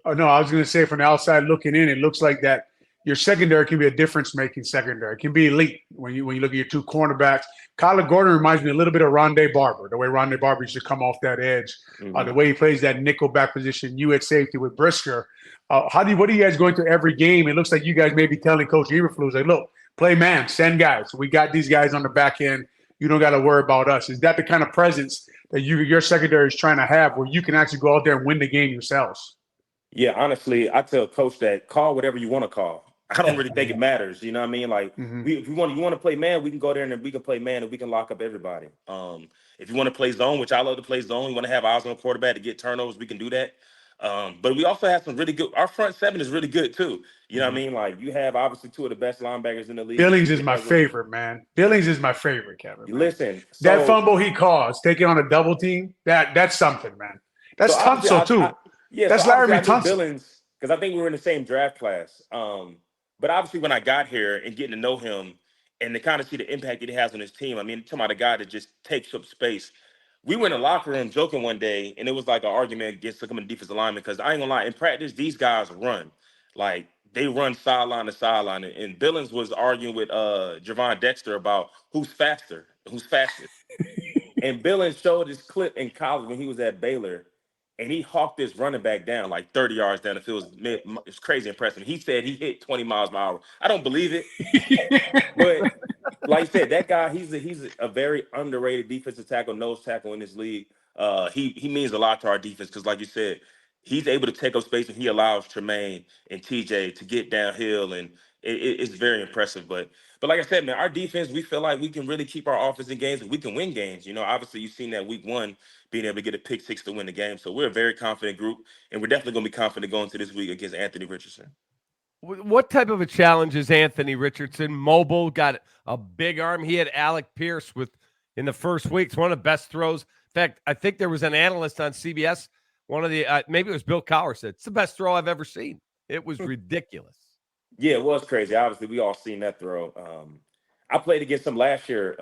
Oh, no, I was going to say from the outside looking in, it looks like that your secondary can be a difference-making secondary. It can be elite when you look at your 2 cornerbacks. Kyler Gordon reminds me a little bit of Rondé Barber, the way Rondé Barber used to come off that edge, the way he plays that nickel back position, you at safety with Brisker. What are you guys going through every game? It looks like you guys may be telling Coach Eberflus, like, look, play man, send guys. We got these guys on the back end. You don't got to worry about us. Is that the kind of presence that your secondary is trying to have where you can actually go out there and win the game yourselves? Yeah, honestly, I tell Coach that call whatever you want to call. I don't really think it matters. You know what I mean? Like, if you want to play man, we can go there and we can play man and we can lock up everybody. If you want to play zone, which I love to play zone, you want to have eyes on the quarterback to get turnovers, we can do that. But we also have some really good – our front 7 is really good too. You know what I mean? Like, you have obviously 2 of the best linebackers in the league. Billings is my favorite, man. Billings is my favorite, Kevin. Man. Listen. That fumble he caused, taking on a double team, that's something, man. That's Tunsil too. That's Laramie Tunsil. Billings, because I think we were in the same draft class. But obviously when I got here and getting to know him and to kind of see the impact that he has on his team, I mean, talking about a guy that just takes up space. We were in the locker room joking one day, and it was like an argument against some of the defensive linemen because I ain't gonna lie, in practice, these guys run. Like, they run sideline to sideline. And Billings was arguing with Javon Dexter about who's faster. And Billings showed this clip in college when he was at Baylor, and he hawked this running back down like 30 yards down the field. It's crazy impressive. He said he hit 20 miles an hour. I don't believe it. But like I said, that guy, he's a very underrated defensive tackle, nose tackle in this league. He means a lot to our defense because, like you said, he's able to take up space, and he allows Tremaine and TJ to get downhill, and it's very impressive. But like I said, man, our defense, we feel like we can really keep our offense in games, and we can win games. Obviously you've seen that week 1 being able to get a pick 6 to win the game. So we're a very confident group, and we're definitely going to be confident going into this week against Anthony Richardson. What type of a challenge is Anthony Richardson? Mobile, got a big arm. He had Alec Pierce in the first week. It's one of the best throws. In fact, I think there was an analyst on CBS. One of the maybe it was Bill Cowher said it's the best throw I've ever seen. It was ridiculous. Yeah, it was crazy. Obviously, we all seen that throw. I played against him last year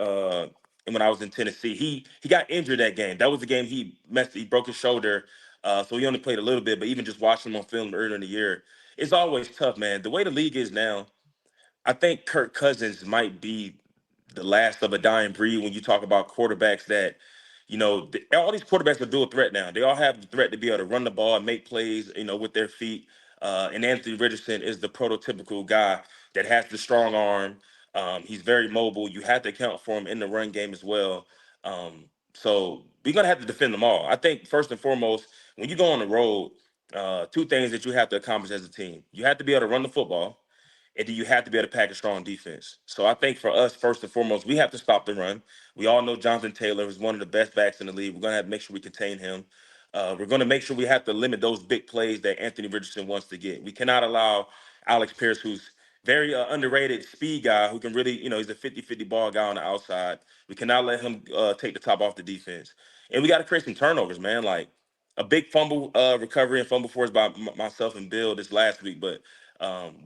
when I was in Tennessee. He got injured that game. That was the game he broke his shoulder. So he only played a little bit, but even just watching him on film earlier in the year, it's always tough, man. The way the league is now, I think Kirk Cousins might be the last of a dying breed when you talk about quarterbacks that, all these quarterbacks are dual threat now. They all have the threat to be able to run the ball and make plays, with their feet. And Anthony Richardson is the prototypical guy that has the strong arm. He's very mobile. You have to account for him in the run game as well. So we're going to have to defend them all. I think first and foremost, when you go on the road, 2 things that you have to accomplish as a team. You have to be able to run the football, and then you have to be able to pack a strong defense. So I think for us, first and foremost, we have to stop the run. We all know Jonathan Taylor is one of the best backs in the league. We're going to have to make sure we contain him. We're going to make sure we have to limit those big plays that Anthony Richardson wants to get. We cannot allow Alex Pierce, who's very underrated speed guy, who can really, he's a 50-50 ball guy on the outside. We cannot let him take the top off the defense. And we got to create some turnovers, man. Like a big fumble recovery and fumble force by myself and Bill this last week. But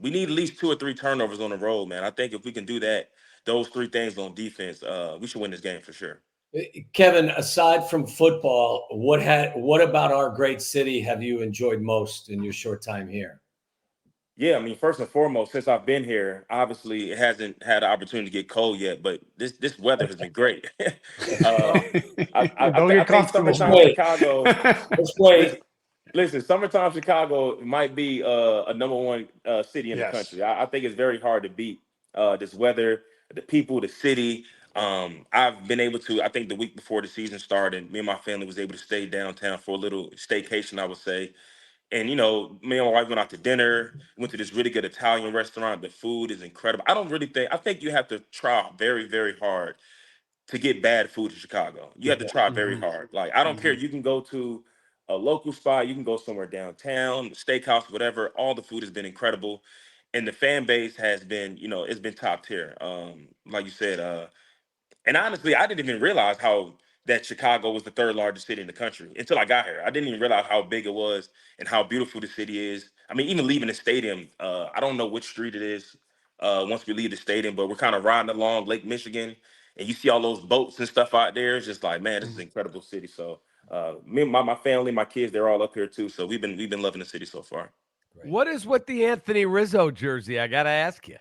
we need at least 2 or 3 turnovers on the road, man. I think if we can do that, those 3 things on defense, we should win this game for sure. Kevin, aside from football, what about our great city have you enjoyed most in your short time here? Yeah, I mean, first and foremost, since I've been here, obviously it hasn't had an opportunity to get cold yet, but this weather has been great. I think summertime Chicago. Let's wait. Listen, summertime Chicago might be a number 1 city in the country. I think it's very hard to beat this weather, the people, the city. I've been able to, I think the week before the season started, me and my family was able to stay downtown for a little staycation, I would say. And, me and my wife went out to dinner, went to this really good Italian restaurant. The food is incredible. I think you have to try very, very hard to get bad food in Chicago. You have to try very hard. Like, I don't care. You can go to a local spot. You can go somewhere downtown, steakhouse, whatever. All the food has been incredible. And the fan base has been, it's been top tier. Like you said, and honestly, I didn't even realize that Chicago was the 3rd largest city in the country until I got here. I didn't even realize how big it was and how beautiful the city is. I mean, even leaving the stadium, I don't know which street it is once we leave the stadium, but we're kind of riding along Lake Michigan, and you see all those boats and stuff out there. It's just like, man, this is an incredible city. So me, my family, my kids, they're all up here too. So we've been loving the city so far. What is with the Anthony Rizzo jersey? I got to ask you.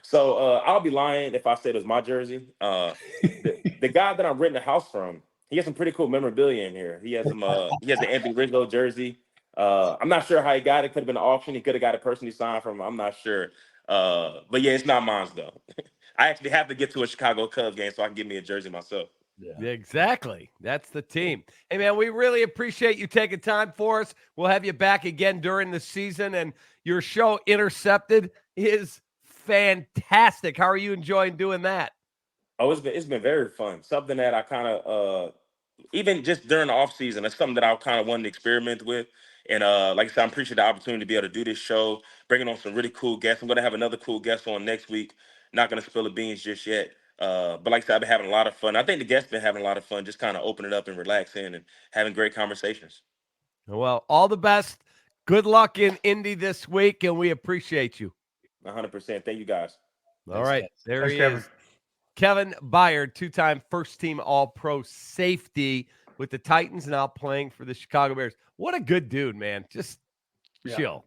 So I'll be lying if I said it was my jersey. The guy that I'm renting a house from, he has some pretty cool memorabilia in here. He has the Anthony Rizzo jersey. I'm not sure how he got it. Could have been an auction. He could have got it personally signed from him. I'm not sure. But yeah, it's not mine though. I actually have to get to a Chicago Cubs game so I can get me a jersey myself. Yeah. Exactly. That's the team. Hey, man, we really appreciate you taking time for us. We'll have you back again during the season. And your show, Intercepted, is fantastic. How are you enjoying doing that? Oh, it's been very fun. Something that I kind of even just during the off season, it's something that I kind of wanted to experiment with. And like I said, I'm appreciating the opportunity to be able to do this show, bringing on some really cool guests. I'm going to have another cool guest on next week. Not going to spill the beans just yet. But like I said, I've been having a lot of fun. I think the guests been having a lot of fun, just kind of opening up and relaxing and having great conversations. Well, all the best. Good luck in Indy this week, and we appreciate you. 100%. Thank you, guys. All right. There Thanks, he Kevin. is. Kevin Byard, 2-time first-team All-Pro safety with the Titans, now playing for the Chicago Bears. What a good dude, man. Just chill.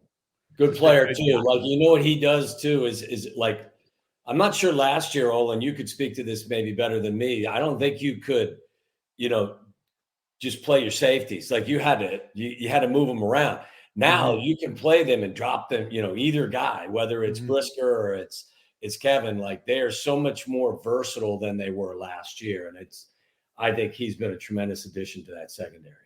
Good player, too. Like, what he does, too, is like, I'm not sure last year, Olin, you could speak to this maybe better than me. I don't think you could, just play your safeties. Like, you had to move them around. Now you can play them and drop them, either guy, whether it's Brisker or it's Kevin. Like, they are so much more versatile than they were last year. And I think he's been a tremendous addition to that secondary.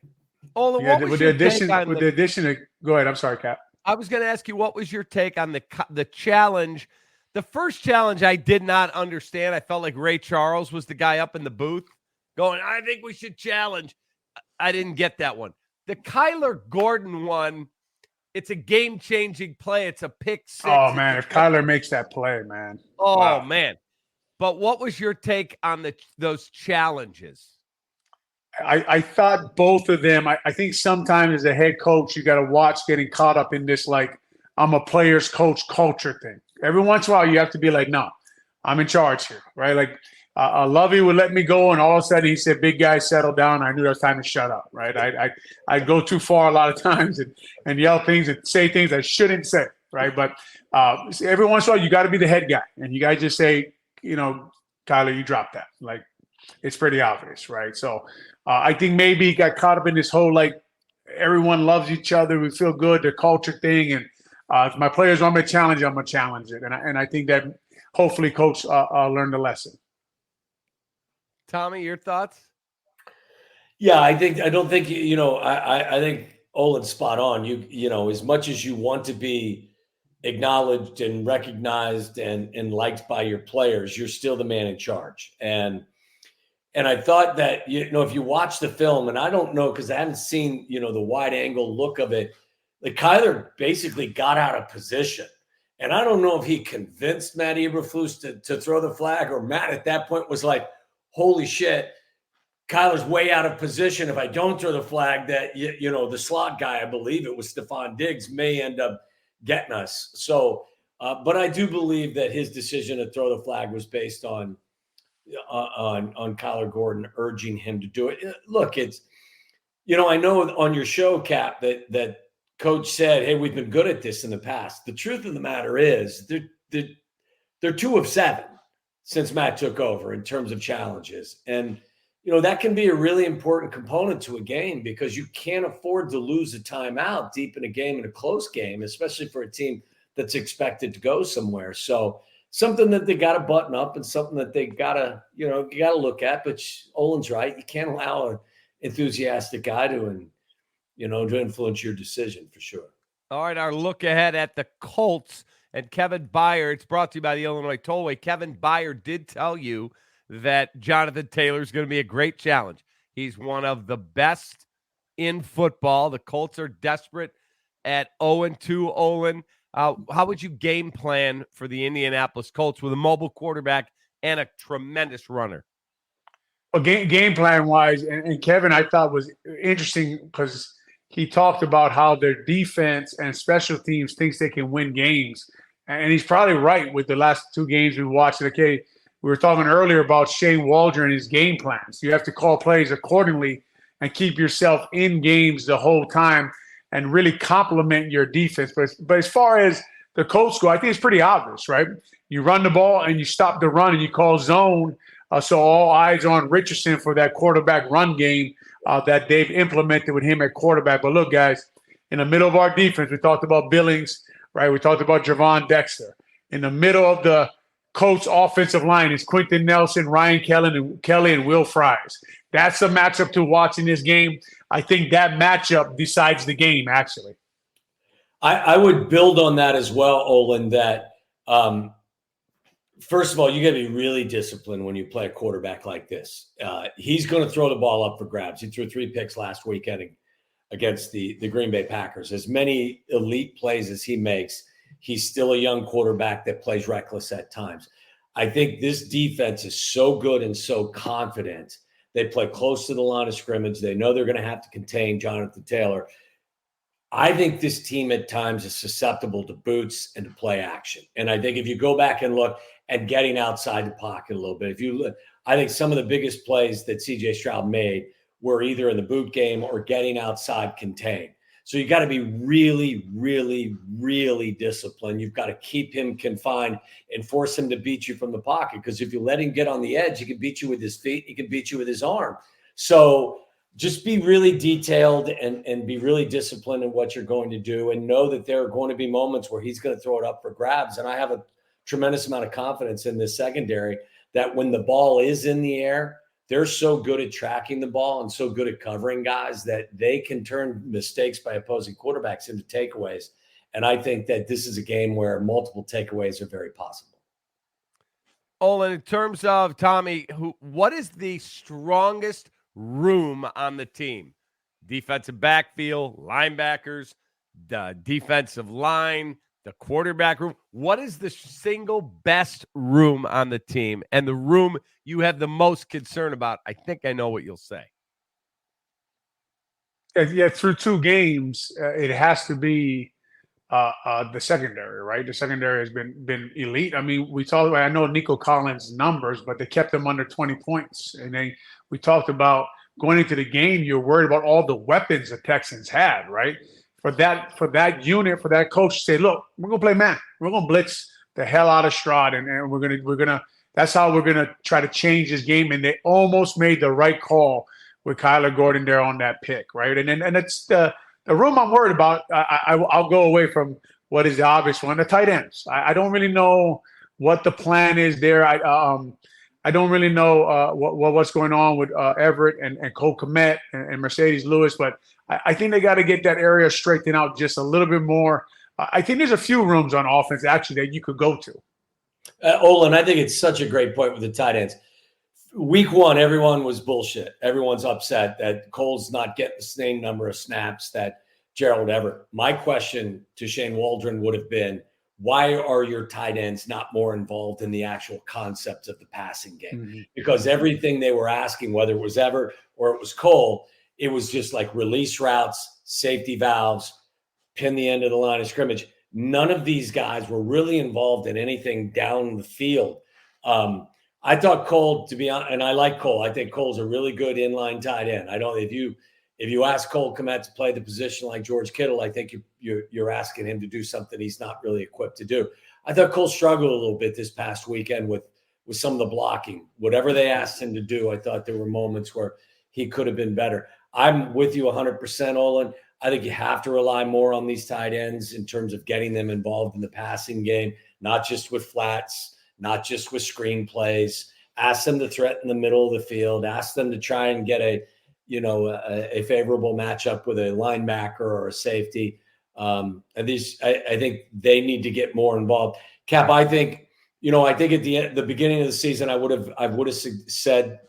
Olin, Yeah, what was with the your take addition, on with the addition of, go ahead. I'm sorry, Cap. I was going to ask you, what was your take on the challenge? The first challenge I did not understand. I felt like Ray Charles was the guy up in the booth going, I think we should challenge. I didn't get that one. The Kyler Gordon one, it's a game-changing play. It's a pick six. Oh, man, if Kyler makes that play, man. Oh, Wow. man. But what was your take on those challenges? I thought both of them, I think sometimes as a head coach, you got to watch getting caught up in this, like, I'm a player's coach culture thing. Every once in a while, you have to be like, no, I'm in charge here, right? Like, Lovey would let me go, and all of a sudden he said, big guy, settle down. I knew it was time to shut up, right? I'd go too far a lot of times and yell things and say things I shouldn't say, right? But every once in a while, you got to be the head guy, and you got to just say, Kyler, you dropped that. Like, it's pretty obvious, right? So I think maybe he got caught up in this whole, like, everyone loves each other, we feel good, the culture thing, and if my players want me to challenge, I'm going to challenge it. And I think that hopefully Coach learned the lesson. Tommy, your thoughts? Yeah, I don't think, I think Olin's spot on. As much as you want to be acknowledged and recognized and liked by your players, you're still the man in charge. And I thought that, if you watch the film, and I don't know, because I haven't seen, the wide angle look of it, like Kyler basically got out of position. And I don't know if he convinced Matt Eberflus to throw the flag, or Matt at that point was like, holy shit, Kyler's way out of position. If I don't throw the flag, that, the slot guy, I believe it was Stephon Diggs, may end up getting us. So, but I do believe that his decision to throw the flag was based on Kyler Gordon urging him to do it. Look, it's, I know on your show, Cap, that Coach said, hey, we've been good at this in the past. The truth of the matter is they're 2 of 7 since Matt took over in terms of challenges. And, that can be a really important component to a game, because you can't afford to lose a timeout deep in a game, in a close game, especially for a team that's expected to go somewhere. So something that they got to button up, and something that they got to, you got to look at. But Olin's right. You can't allow an enthusiastic guy to influence your decision, for sure. All right, our look ahead at the Colts and Kevin Byard. It's brought to you by the Illinois Tollway. Kevin Byard did tell you that Jonathan Taylor is going to be a great challenge. He's one of the best in football. The Colts are desperate at 0-2, Olin. How would you game plan for the Indianapolis Colts with a mobile quarterback and a tremendous runner? Well, game plan wise, and Kevin, I thought was interesting, because he talked about how their defense and special teams thinks they can win games. And he's probably right with the last 2 games we watched. Okay, we were talking earlier about Shane Waldron and his game plans. You have to call plays accordingly and keep yourself in games the whole time and really complement your defense. But as far as the Colts go, I think it's pretty obvious, right? You run the ball and you stop the run and you call zone. So all eyes on Richardson for that quarterback run game that they've implemented with him at quarterback. But look, guys, in the middle of our defense, we talked about Billings, right? We talked about Javon Dexter. In the middle of the Colts offensive line is Quentin Nelson, Ryan Kelly, and Will Fries. That's a matchup to watch in this game. I think that matchup decides the game, actually. I would build on that as well, Olin, that first of all, you got to be really disciplined when you play a quarterback like this. He's going to throw the ball up for grabs. He threw 3 picks last weekend against the Green Bay Packers. As many elite plays as he makes, he's still a young quarterback that plays reckless at times. I think this defense is so good and so confident. They play close to the line of scrimmage. They know they're going to have to contain Jonathan Taylor. I think this team at times is susceptible to boots and to play action. And I think if you go back and look at getting outside the pocket a little bit, I think some of the biggest plays that C.J. Stroud made were either in the boot game or getting outside contained. So you got to be really, really, really disciplined. You've got to keep him confined and force him to beat you from the pocket. Because if you let him get on the edge, he can beat you with his feet. He can beat you with his arm. So just be really detailed and be really disciplined in what you're going to do, and know that there are going to be moments where he's going to throw it up for grabs. And I have a tremendous amount of confidence in this secondary that when the ball is in the air, they're so good at tracking the ball and so good at covering guys that they can turn mistakes by opposing quarterbacks into takeaways. And I think that this is a game where multiple takeaways are very possible. Olin, in terms of Tommy, what is the strongest room on the team? Defensive backfield, linebackers, the defensive line, the quarterback room. What is the single best room on the team and the room you have the most concern about? I think I know what you'll say. Yeah, through 2 games, it has to be the secondary, right? The secondary has been elite. I mean, I know Nico Collins' numbers, but they kept them under 20 points. And we talked about going into the game, you're worried about all the weapons the Texans had, right? For that unit, for that coach to say, look, we're gonna play man. We're gonna blitz the hell out of Stroud, and we're gonna that's how we're gonna try to change this game. And they almost made the right call with Kyler Gordon there on that pick, right? And it's the room I'm worried about. I'll go away from what is the obvious one, the tight ends. I don't really know what the plan is there. I don't really know what's going on with Everett and Cole Kmet and Mercedes Lewis, but I think they got to get that area straightened out just a little bit more. I think there's a few rooms on offense actually that you could go to. Olin, I think it's such a great point with the tight ends. Week 1, everyone was bullshit. Everyone's upset that Cole's not getting the same number of snaps that Gerald Everett. My question to Shane Waldron would have been, why are your tight ends not more involved in the actual concept of the passing game? Mm-hmm. Because everything they were asking, whether it was Everett or it was Cole, it was just like release routes, safety valves, pin the end of the line of scrimmage. None of these guys were really involved in anything down the field. I thought Cole, to be honest, and I like Cole. I think Cole's a really good inline tight end. If you ask Cole Kmet to play the position like George Kittle, I think you're asking him to do something he's not really equipped to do. I thought Cole struggled a little bit this past weekend with some of the blocking. Whatever they asked him to do, I thought there were moments where he could have been better. I'm with you 100%, Olin. I think you have to rely more on these tight ends in terms of getting them involved in the passing game, not just with flats, not just with screen plays. Ask them to threaten the middle of the field. Ask them to try and get a favorable matchup with a linebacker or a safety. And I think they need to get more involved. Cap, I think at the beginning of the season, I would have said,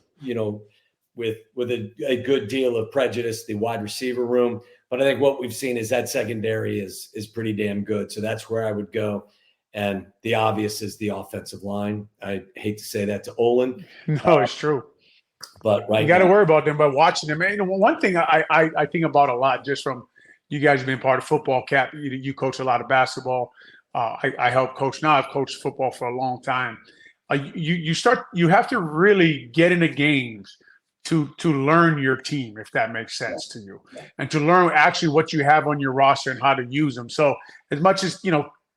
with a good deal of prejudice, the wide receiver room. But I think what we've seen is that secondary is pretty damn good. So that's where I would go. And the obvious is the offensive line. I hate to say that to Olin. No, it's true. But you got to worry about them by watching them. And one thing I think about a lot, just from you guys being part of football, Cap, you coach a lot of basketball. I help coach now. I've coached football for a long time. You have to really get into games to learn your team, if that makes sense to you, and to learn actually what you have on your roster and how to use them. So as much as,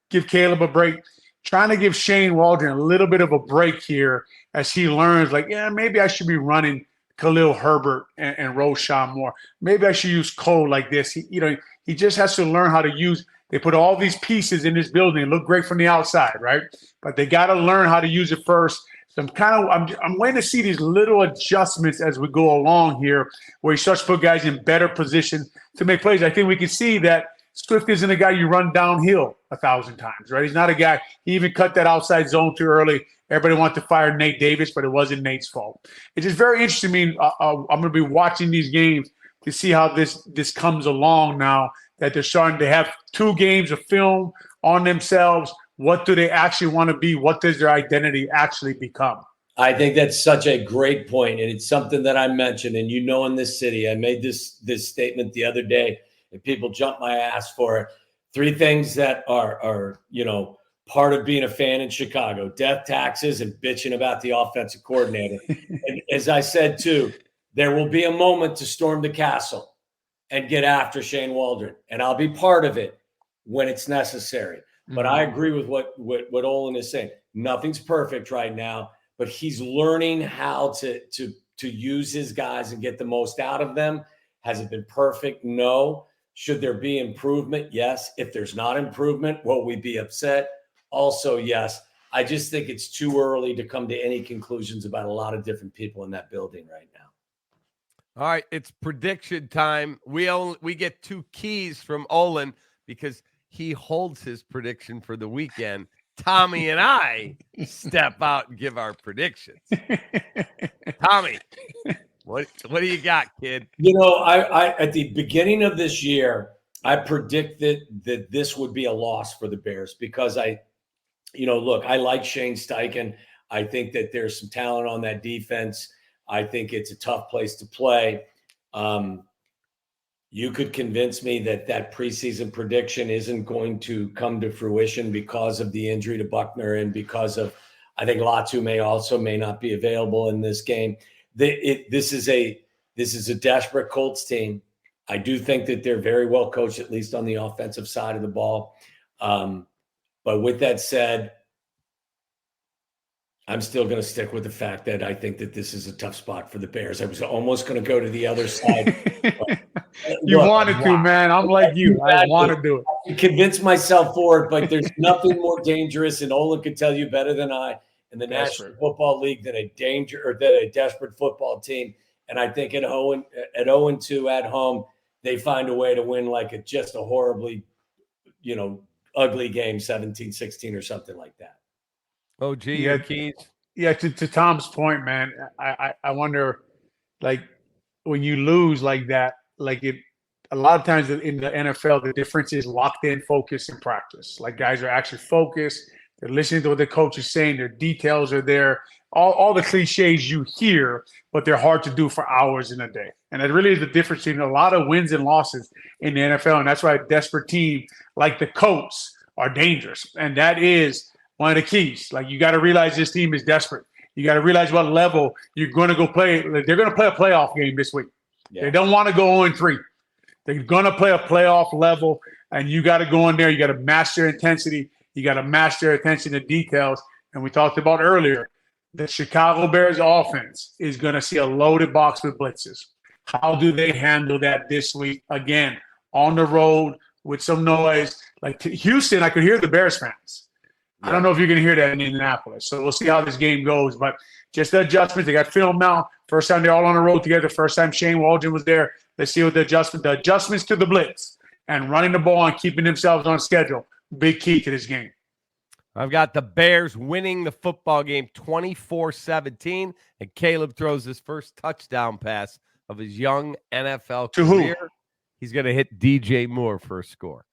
give Caleb a break, trying to give Shane Waldron a little bit of a break here as he learns, maybe I should be running Khalil Herbert and Roshan more. Maybe I should use Cole like this. He just has to learn how to use. They put all these pieces in this building. It look great from the outside, right? But they got to learn how to use it first. So I'm waiting to see these little adjustments as we go along here, where he starts to put guys in better position to make plays. I think we can see that Swift isn't a guy you run downhill 1,000 times, right? He's not a guy. He even cut that outside zone too early. Everybody wanted to fire Nate Davis, but it wasn't Nate's fault. It's just very interesting. I mean, I'm going to be watching these games to see how this comes along now that they're starting to have 2 games of film on themselves. What do they actually want to be? What does their identity actually become? I think that's such a great point, and it's something that I mentioned. And in this city, I made this statement the other day, and people jump my ass for it. 3 things that are part of being a fan in Chicago: death, taxes, and bitching about the offensive coordinator. And as I said too, there will be a moment to storm the castle and get after Shane Waldron, and I'll be part of it when it's necessary. But I agree with what Olin is saying. Nothing's perfect right now, but he's learning how to use his guys and get the most out of them. Has it been perfect? No. Should there be improvement? Yes. If there's not improvement, will we be upset? Also, yes. I just think it's too early to come to any conclusions about a lot of different people in that building right now. All right, it's prediction time. We get 2 keys from Olin because he holds his prediction for the weekend. Tommy and I step out and give our predictions. Tommy, what do you got, kid? You know, I at the beginning of this year, I predicted that this would be a loss for the Bears because I like Shane Steichen. I think that there's some talent on that defense. I think it's a tough place to play. You could convince me that preseason prediction isn't going to come to fruition because of the injury to Buckner and because of, I think Latu may not be available in this game. This is a desperate Colts team. I do think that they're very well coached, at least on the offensive side of the ball. But with that said, I'm still going to stick with the fact that I think that this is a tough spot for the Bears. I was almost going to go to the other side. You wanted to, man. I'm like you. I want to do it. I convince myself for it, but there's nothing more dangerous, and Olin could tell you better than I, in the National Football League than a desperate football team. And I think at 0-2 at home, they find a way to win like just a horribly, ugly game, 17-16 or something like that. Oh, gee, your keys. Yeah, to Tom's point, man, I wonder, like, when you lose like that, a lot of times in the NFL, the difference is locked in focus in practice. Like, guys are actually focused. They're listening to what the coach is saying. Their details are there. All the cliches you hear, but they're hard to do for hours in a day. And that really is the difference between a lot of wins and losses in the NFL. And that's why a desperate team like the Colts are dangerous. And that is one of the keys. Like, you got to realize this team is desperate. You got to realize what level you're going to go play. They're going to play a playoff game this week. Yeah. They don't want to go 0-3. They're going to play a playoff level, and you got to go in there. You got to master intensity. You got to master attention to details. And we talked about earlier, the Chicago Bears offense is going to see a loaded box with blitzes. How do they handle that this week? Again, on the road with some noise. Like Houston, I could hear the Bears fans. I don't know if you're going to hear that in Indianapolis. So we'll see how this game goes. But just the adjustments. They got film now. First time they're all on the road together. First time Shane Waldron was there. Let's see what the adjustments to the blitz and running the ball and keeping themselves on schedule. Big key to this game. I've got the Bears winning the football game 24-17, and Caleb throws his first touchdown pass of his young NFL career. Who? He's going to hit DJ Moore for a score.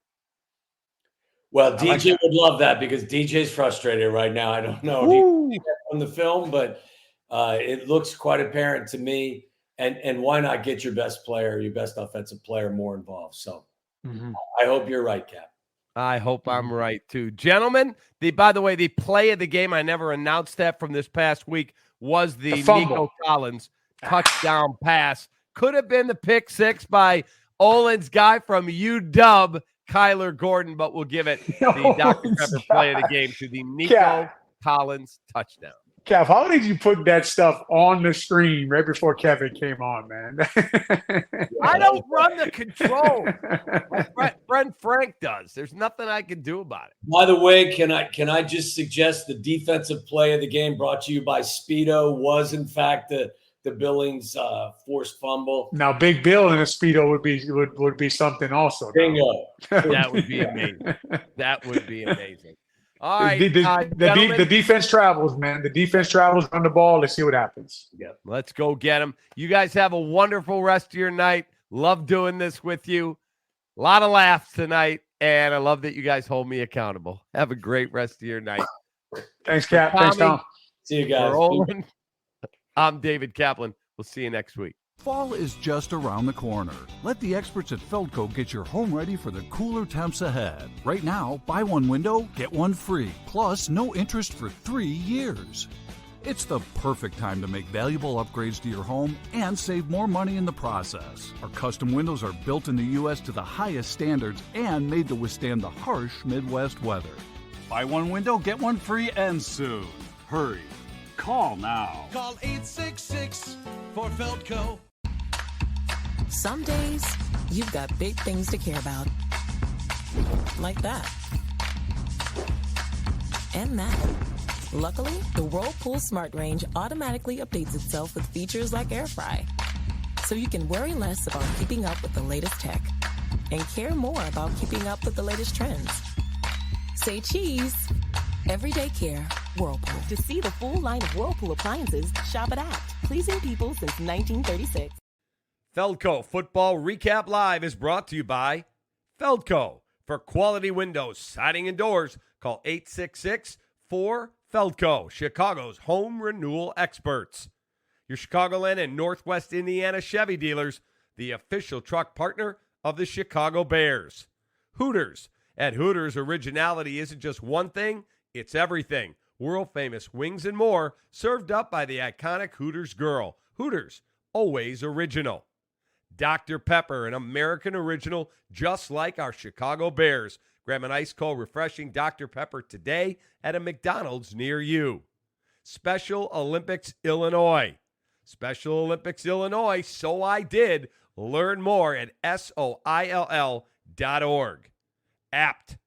Well, DJ would love that because DJ's frustrated right now. I don't know from the film, but it looks quite apparent to me. And why not get your best player, your best offensive player more involved? So I hope you're right, Cap. I hope I'm right, too. Gentlemen, by the way, the play of the game, I never announced that from this past week, was the Nico Collins touchdown pass. Could have been the pick six by Olin's guy from UW, Kyler Gordon, but we'll give it the Dr. Pepper play of the game to the Nico Collins touchdown. Kev, how did you put that stuff on the screen right before Kevin came on, man? I don't run the control. My friend Frank does. There's nothing I can do about it. By the way, can I just suggest the defensive play of the game brought to you by Speedo was, in fact, the Billings forced fumble. Now, Big Bill in a Speedo would be something also. Bingo. That would be amazing. That would be amazing. All right, the defense travels, man. The defense travels on the ball. Let's see what happens. Yeah, let's go get them. You guys have a wonderful rest of your night. Love doing this with you. A lot of laughs tonight, and I love that you guys hold me accountable. Have a great rest of your night. Thanks, Cap. Thanks, Tom. See you guys. I'm David Kaplan. We'll see you next week. Fall is just around the corner. Let the experts at Feldco get your home ready for the cooler temps ahead. Right now, buy one window, get one free. Plus, no interest for 3 years. It's the perfect time to make valuable upgrades to your home and save more money in the process. Our custom windows are built in the U.S. to the highest standards and made to withstand the harsh Midwest weather. Buy one window, get one free, and soon. Hurry. Call now. Call 866 for Feldco. Some days, you've got big things to care about. Like that. And that. Luckily, the Whirlpool Smart Range automatically updates itself with features like Air Fry. So you can worry less about keeping up with the latest tech and care more about keeping up with the latest trends. Say cheese. Everyday care, Whirlpool. To see the full line of Whirlpool appliances, shop at Act, pleasing people since 1936. Feldco Football Recap Live is brought to you by Feldco. For quality windows, siding, and doors, call 866-4FELDCO, Chicago's home renewal experts. Your Chicagoland and Northwest Indiana Chevy dealers, the official truck partner of the Chicago Bears. Hooters. At Hooters, originality isn't just one thing, it's everything. World-famous wings and more, served up by the iconic Hooters girl. Hooters, always original. Dr. Pepper, an American original just like our Chicago Bears. Grab an ice-cold, refreshing Dr. Pepper today at a McDonald's near you. Special Olympics Illinois. Special Olympics Illinois, so I did. Learn more at SOILL.org. Apt.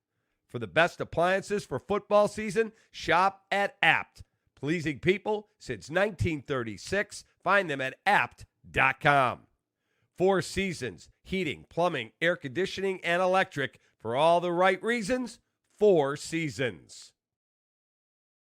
For the best appliances for football season, shop at Apt. Pleasing people since 1936. Find them at apt.com. Four Seasons, heating, plumbing, air conditioning, and electric. For all the right reasons, Four Seasons.